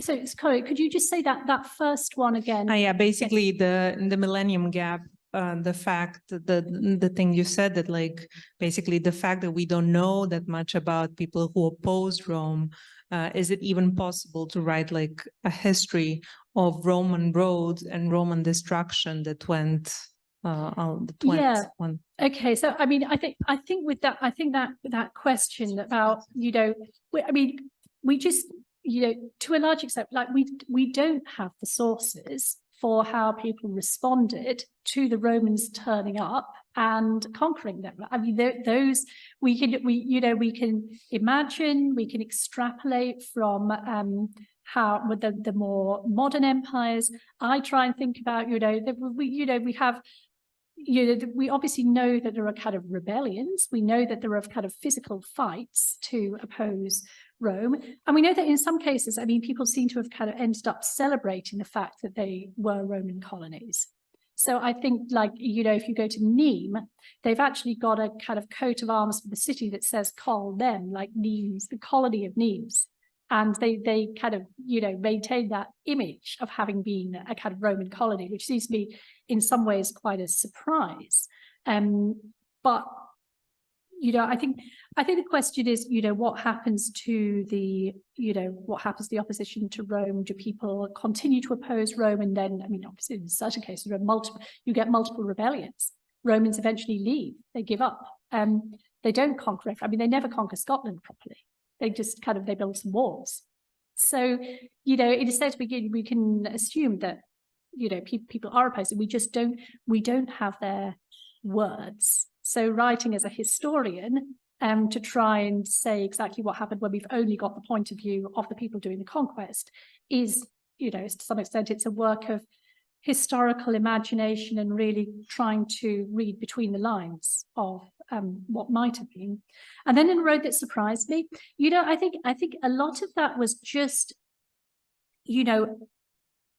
Speaker 2: So Corey, could you just say that first one again?
Speaker 5: Yeah, basically the millennium gap. The fact, the thing you said, that like basically the fact that we don't know that much about people who opposed Rome, is it even possible to write like a history of Roman roads and Roman destruction that went on?
Speaker 2: Okay, so I mean, I think with that, I think that question about we just to a large extent, like we don't have the sources for how people responded to the Romans turning up and conquering them. I mean, those we can imagine, we can extrapolate from how with the more modern empires. I try and think about we obviously know that there are kind of rebellions. We know that there are kind of physical fights to oppose Rome. And we know that in some cases, I mean, people seem to have kind of ended up celebrating the fact that they were Roman colonies. So I think, like, if you go to Nîmes, they've actually got a kind of coat of arms for the city that says "Col Nem," like Nîmes, the colony of Nîmes. And they kind of, maintain that image of having been a kind of Roman colony, which seems to be in some ways quite a surprise. But I think the question is, what happens to the opposition to Rome? Do people continue to oppose Rome? And then, I mean, obviously in certain cases, you get multiple rebellions. Romans eventually leave, they give up. They don't conquer it. I mean, they never conquer Scotland properly. They just they build some walls. So, in a sense, we can assume that, people are opposed. We don't have their words. So writing as a historian to try and say exactly what happened when we've only got the point of view of the people doing the conquest is, to some extent, it's a work of historical imagination and really trying to read between the lines of what might have been. And then in a road that surprised me, I think a lot of that was just,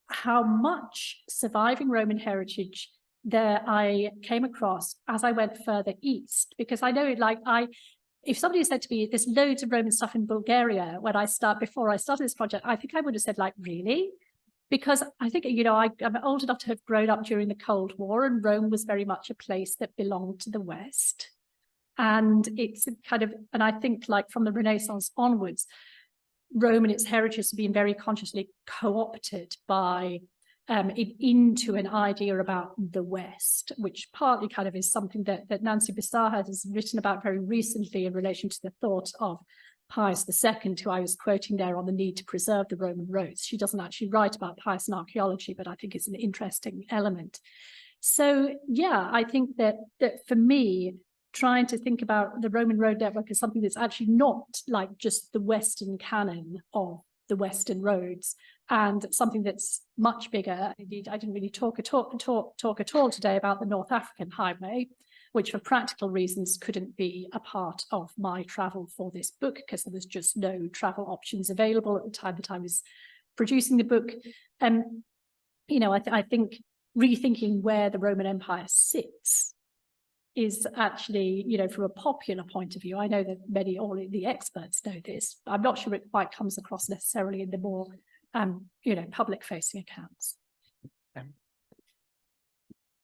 Speaker 2: how much surviving Roman heritage there I came across as I went further east, because I know, if somebody said to me, there's loads of Roman stuff in Bulgaria before I started this project, I think I would have said, really? Because I think, I'm old enough to have grown up during the Cold War, and Rome was very much a place that belonged to the West. And it's and I think from the Renaissance onwards, Rome and its heritage has been very consciously co-opted by into an idea about the West, which partly is something that Nancy Bissar has written about very recently in relation to the thought of Pius II, who I was quoting there on the need to preserve the Roman roads. She doesn't actually write about Pius and archaeology, but I think it's an interesting element. So yeah, I think that for me, trying to think about the Roman road network as something that's actually not like just the Western canon of the Western roads, and something that's much bigger. Indeed, I didn't really talk at all today about the North African highway, which for practical reasons couldn't be a part of my travel for this book because there was just no travel options available at the time that I was producing the book. And, you know, I think rethinking where the Roman Empire sits is actually, you know, from a popular point of view, I know that all of the experts know this. I'm not sure it quite comes across necessarily in the more, you know, public-facing accounts.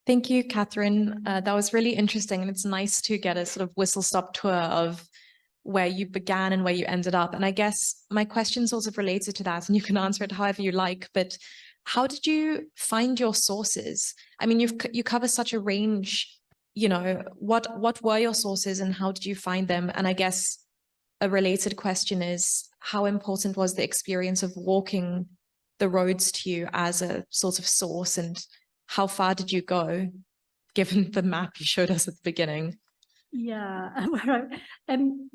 Speaker 6: Thank you, Catherine. That was really interesting, and it's nice to get a sort of whistle-stop tour of where you began and where you ended up. And I guess my question's also related to that, and you can answer it however you like, but how did you find your sources? I mean, you cover such a range, you know, what were your sources and how did you find them? And I guess a related question is, how important was the experience of walking the roads to you as a sort of source, and how far did you go, given the map you showed us at the beginning?
Speaker 2: Yeah,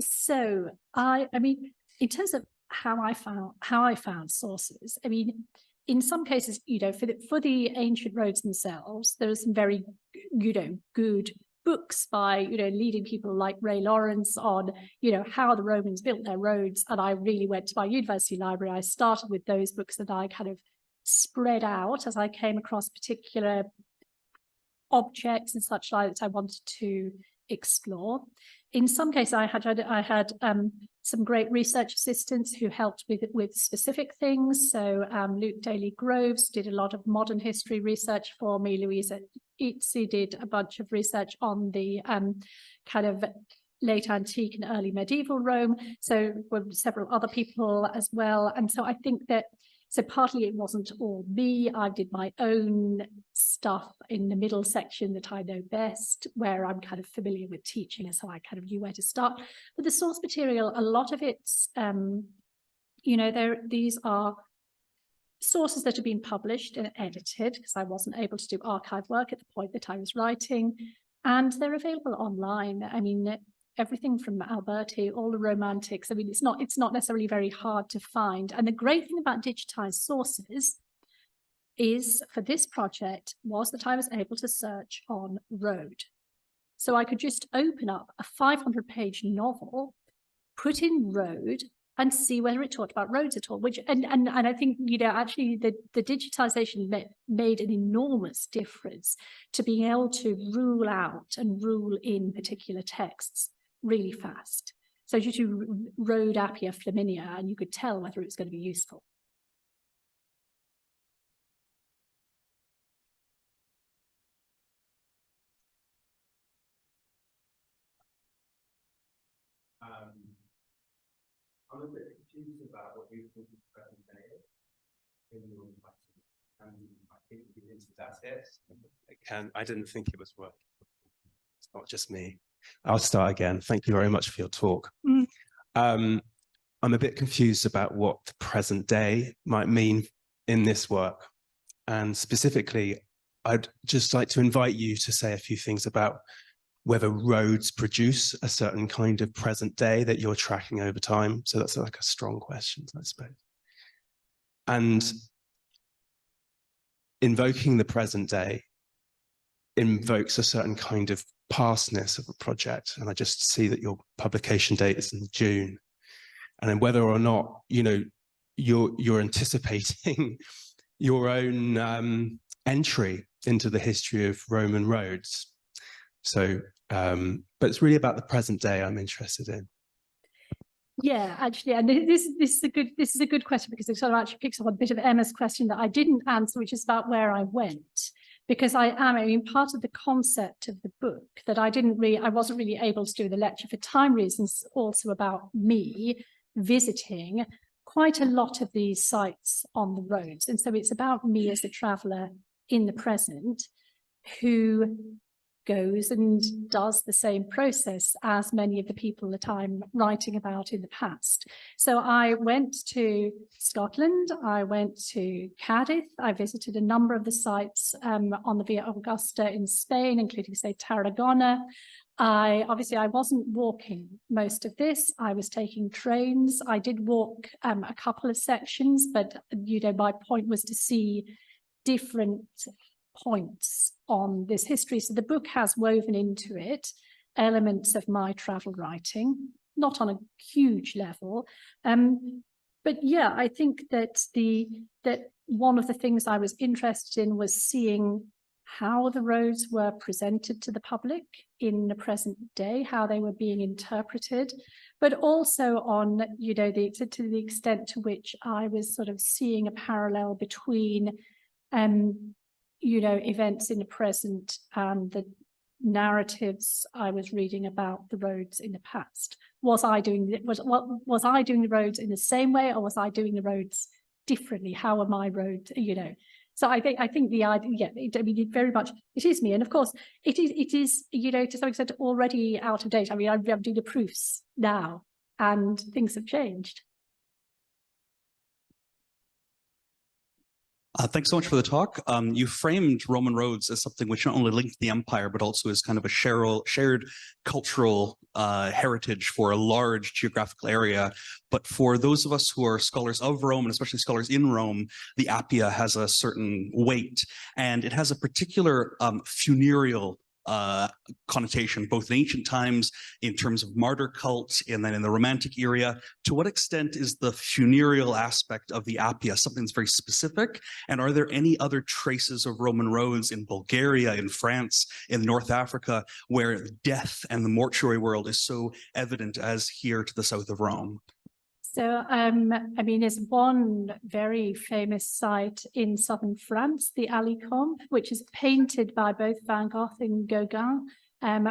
Speaker 2: so I mean, in terms of how I found sources, I mean, in some cases, you know, for the ancient roads themselves, there are some very, you know, good books by, you know, leading people like Ray Lawrence on, you know, how the Romans built their roads. And I really went to my university library. I started with those books that I kind of spread out as I came across particular objects and such like that I wanted to explore. In some cases, I had some great research assistants who helped with specific things. So Luke Daly-Groves did a lot of modern history research for me. Louisa Itzi did a bunch of research on the kind of late antique and early medieval Rome. So were several other people as well. And so I think that, so partly it wasn't all me. I did my own stuff in the middle section that I know best, where I'm kind of familiar with teaching, and so I kind of knew where to start. But the source material, a lot of it's, you know, these are sources that have been published and edited, because I wasn't able to do archive work at the point that I was writing, and they're available online. I mean, everything from Alberti, all the romantics. I mean, it's not necessarily very hard to find. And the great thing about digitized sources is, for this project, was that I was able to search on road. So I could just open up a 500-page novel, put in road, and see whether it talked about roads at all. Which and I think, you know, actually the digitization made an enormous difference to being able to rule out and rule in particular texts really fast. So you do road Appia Flaminia, and you could tell whether it was going to be useful.
Speaker 7: I'm a bit confused about what you think of present day in your writing. I think you hinted at it. I didn't think it was working. It's not just me. I'll start again. Thank you very much for your talk. I'm a bit confused about what the present day might mean in this work. And specifically, I'd just like to invite you to say a few things about whether roads produce a certain kind of present day that you're tracking over time. So that's like a strong question, I suppose. And invoking the present day invokes a certain kind of pastness of a project. And I just see that your publication date is in June. And then whether or not, you know, you're anticipating your own entry into the history of Roman roads. So, but it's really about the present day I'm interested in.
Speaker 2: Yeah, actually, and this is a good question, because it sort of actually picks up on a bit of Emma's question that I didn't answer, which is about where I went. Because I mean, part of the concept of the book that I wasn't really able to do the lecture for time reasons, also about me visiting quite a lot of these sites on the roads. And so it's about me as a traveller in the present who goes and does the same process as many of the people that I'm writing about in the past. So I went to Scotland, I went to Cádiz, I visited a number of the sites on the Via Augusta in Spain, including, say, Tarragona. I wasn't walking most of this. I was taking trains. I did walk a couple of sections, but my point was to see different points on this history. So the book has woven into it elements of my travel writing, not on a huge level. But yeah, I think that one of the things I was interested in was seeing how the roads were presented to the public in the present day, how they were being interpreted, but also on, to the extent to which I was sort of seeing a parallel between, events in the present and the narratives I was reading about the roads in the past. Was I doing the roads in the same way, or was I doing the roads differently? How are my roads, So I think the idea, it very much, it is me. And of course, it is, to some extent already out of date. I mean, I'm doing the proofs now and things have changed.
Speaker 8: Thanks so much for the talk. You framed Roman roads as something which not only linked the empire, but also is kind of a shared cultural heritage for a large geographical area. But for those of us who are scholars of Rome, and especially scholars in Rome, the Appia has a certain weight, and it has a particular funereal connotation, both in ancient times in terms of martyr cult and then in the Romantic era. To what extent is the funereal aspect of the Appia something that's very specific? And are there any other traces of Roman roads in Bulgaria, in France, in North Africa, where death and the mortuary world is so evident as here to the south of Rome?
Speaker 2: So, there's one very famous site in southern France, the Alicamp, which is painted by both Van Gogh and Gauguin,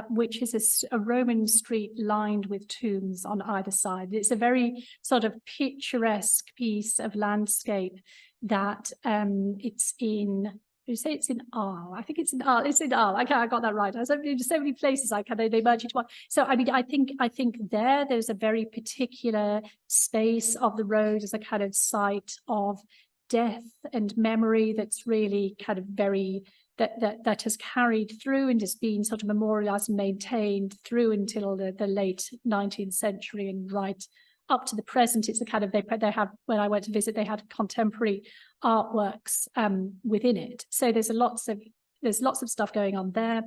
Speaker 2: which is a Roman street lined with tombs on either side. It's a very sort of picturesque piece of landscape that it's in. You say it's in Arles. I think it's in Arles. It's in Arles. I got that right. There's so many places they merge into one. So I think there's a very particular space of the road as a kind of site of death and memory that's really kind of very that has carried through and has been sort of memorialized and maintained through until the late 19th century and right up to the present. It's a kind of they have, when I went to visit, they had contemporary artworks within it. So there's lots of stuff going on there.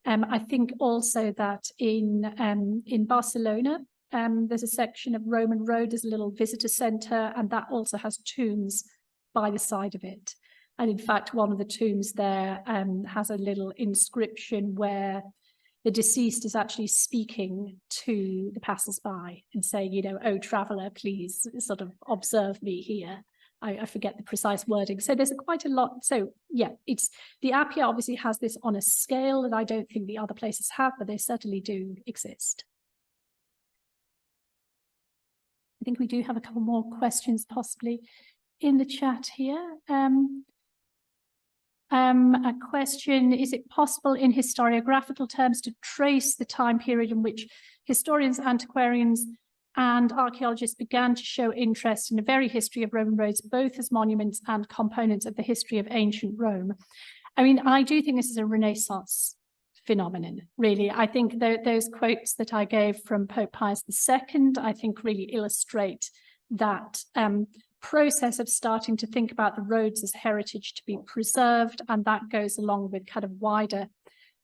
Speaker 2: I think also that in Barcelona there's a section of Roman road. There's a little visitor center, and that also has tombs by the side of it. And in fact, one of the tombs there has a little inscription where the deceased is actually speaking to the passers-by and saying, oh, traveller, please sort of observe me here. I forget the precise wording. So there's quite a lot. So yeah, the Appia obviously has this on a scale that I don't think the other places have, but they certainly do exist. I think we do have a couple more questions possibly in the chat here. A question, is it possible in historiographical terms to trace the time period in which historians, antiquarians, and archaeologists began to show interest in the very history of Roman roads, both as monuments and components of the history of ancient Rome? I mean, I do think this is a Renaissance phenomenon, really. I think those quotes that I gave from Pope Pius II, I think really illustrate that process of starting to think about the roads as heritage to be preserved, and that goes along with kind of wider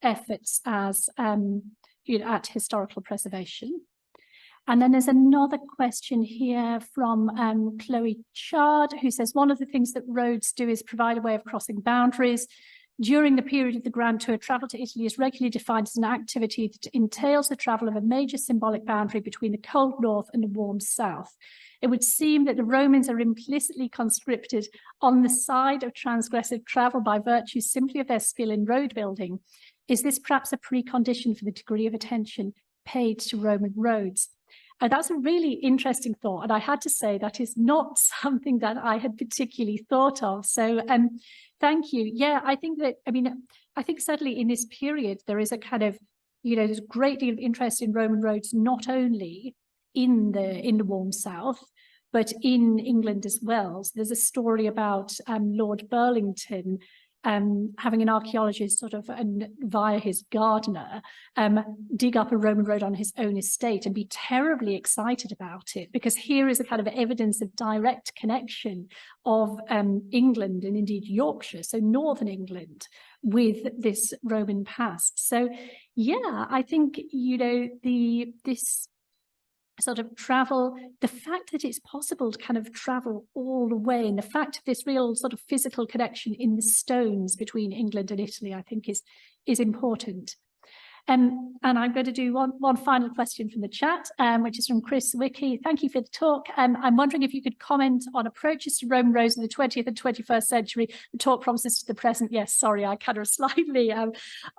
Speaker 2: efforts as at historical preservation. And then there's another question here from Chloe Chard, who says, one of the things that roads do is provide a way of crossing boundaries. During the period of the Grand Tour, travel to Italy is regularly defined as an activity that entails the travel of a major symbolic boundary between the cold north and the warm south. It would seem that the Romans are implicitly conscripted on the side of transgressive travel by virtue simply of their skill in road building. Is this perhaps a precondition for the degree of attention paid to Roman roads? That's a really interesting thought, and I had to say that is not something that I had particularly thought of. So thank you. Yeah, I think certainly in this period there is a kind of, there's a great deal of interest in Roman roads, not only in the warm south, but in England as well. So there's a story about Lord Burlington having an archaeologist sort of via his gardener dig up a Roman road on his own estate and be terribly excited about it, because here is a kind of evidence of direct connection of England and indeed Yorkshire, so northern England, with this Roman past. So yeah, I think, you know, this sort of travel, the fact that it's possible to kind of travel all the way, and the fact of this real sort of physical connection in the stones between England and Italy, I think is important. And I'm going to do one final question from the chat, which is from Chris Wickley. Thank you for the talk. I'm wondering if you could comment on approaches to Roman roads in the 20th and 21st century. The talk promises to the present. Yes, sorry, I kind of slightly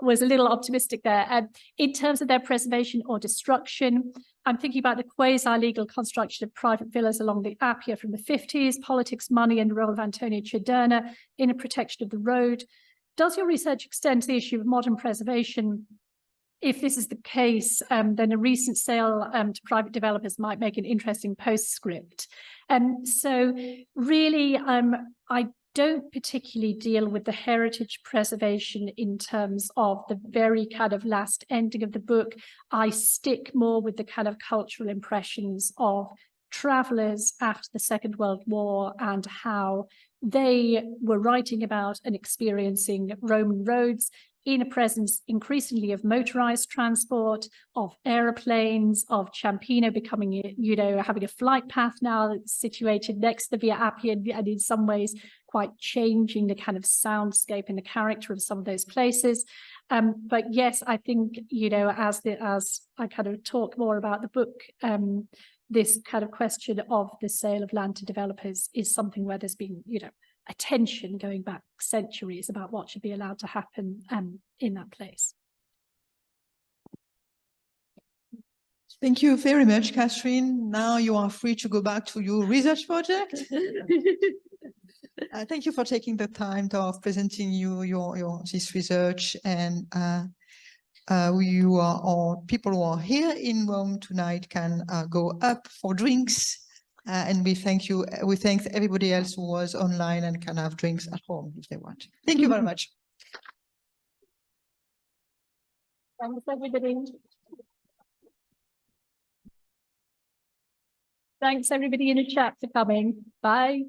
Speaker 2: was a little optimistic there. In terms of their preservation or destruction, I'm thinking about the quasi-legal construction of private villas along the Appia from the 50s, politics, money, and the role of Antonio Ciderna in a protection of the road. Does your research extend to the issue of modern preservation? If this is the case, then a recent sale to private developers might make an interesting postscript. So really, I don't particularly deal with the heritage preservation in terms of the very kind of last ending of the book. I stick more with the kind of cultural impressions of travellers after the Second World War and how they were writing about and experiencing Roman roads in a presence increasingly of motorized transport, of aeroplanes, of Ciampino becoming, you know, having a flight path now that's situated next to the Via Appia, and in some ways quite changing the kind of soundscape and the character of some of those places. But yes, I think, you know, as I kind of talk more about the book, this kind of question of the sale of land to developers is something where there's been, you know, attention going back centuries about what should be allowed to happen in that place.
Speaker 1: Thank you very much, Catherine. Now you are free to go back to your research project. Thank you for taking the time of presenting your this research, and people who are here in Rome tonight can go up for drinks. And we thank you. We thank everybody else who was online and can have drinks at home if they want. Thank you very much.
Speaker 2: Thanks, everybody. Thanks, everybody in the chat for coming. Bye.